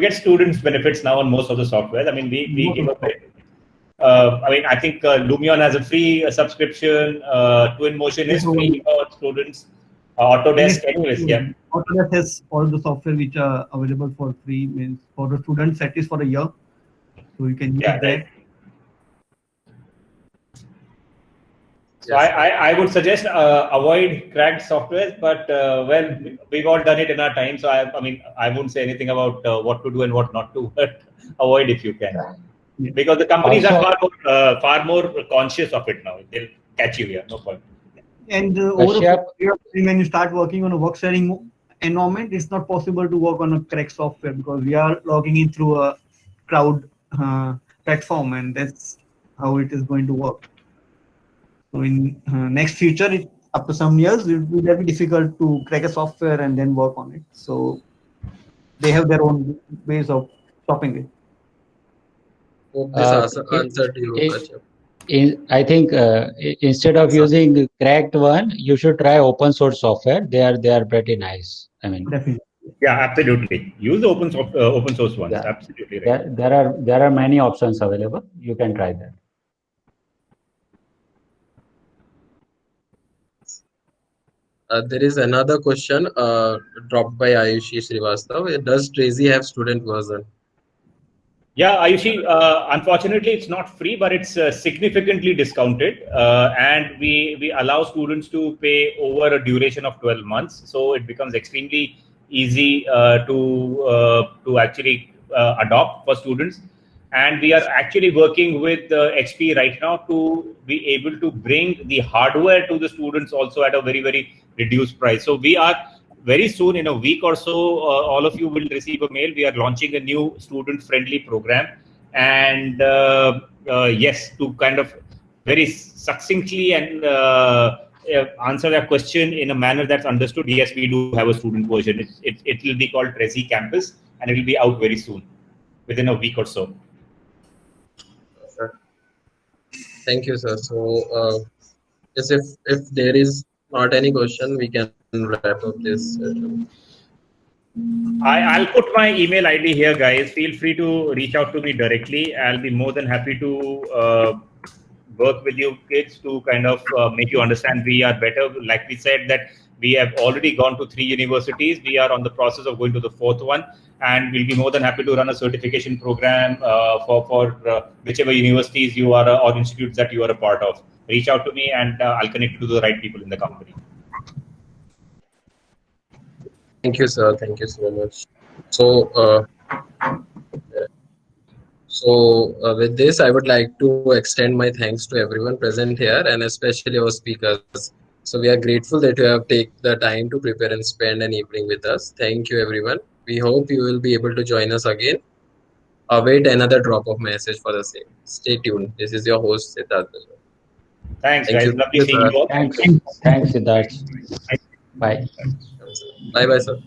get students benefits now on most of the software. I mean, we give away. I think Lumion has a free subscription. Twinmotion is free for students. Autodesk, anyways, yeah. Autodesk has all the software which are available for free. Means for the students, at least for a year, so you can use that. So I would suggest avoid cracked softwares, but well, we've all done it in our time. So I mean, I won't say anything about what to do and what not to, but avoid if you can, because the companies Also- are far more conscious of it now. They'll catch you here, no point. And over a Kashyap? period of time, when you start working on a work sharing environment, it's not possible to work on a cracked software because we are logging in through a cloud platform, and that's how it is going to work. So in next future, after some years, it will be very difficult to crack a software and then work on it. So they have their own ways of stopping it. Hope this answered you, it- Kashyap. I think instead of using cracked one, you should try open source software. They are pretty nice. I mean, Definitely. Yeah, absolutely. Use the open source ones. Yeah. Absolutely right. there are many options available. You can try that. There is another question dropped by Ayushi Srivastav. Does Trazy have student version? Yeah, Ayushi, unfortunately, it's not free, but it's significantly discounted. And we allow students to pay over a duration of 12 months. So it becomes extremely easy to actually adopt for students. And we are actually working with XP right now to be able to bring the hardware to the students also at a very, very reduced price. So we are very soon, in a week or so, all of you will receive a mail. We are launching a new student-friendly program. And yes, to kind of very succinctly and answer that question in a manner that's understood, yes, we do have a student version. It will be called Trazy Campus, and it will be out very soon, within a week or so. Thank you, sir. So, yes, if there is not any question, we can wrap up this session. I'll put my email ID here, guys. Feel free to reach out to me directly. I'll be more than happy to work with you kids to kind of make you understand we are better. Like we said that we have already gone to 3 universities. We are on the process of going to the 4th one, and we'll be more than happy to run a certification program for whichever universities you are or institutes that you are a part of. Reach out to me, and I'll connect you to the right people in the company. Thank you, sir. Thank you so much. So, with this, I would like to extend my thanks to everyone present here, and especially our speakers. So we are grateful that you have taken the time to prepare and spend an evening with us. Thank you, everyone. We hope you will be able to join us again. Await another drop of message for the same. Stay tuned. This is your host, Siddharth. Thanks, Thank guys. you. Lovely seeing you all. Thanks, Siddharth. Bye. Bye, bye, sir.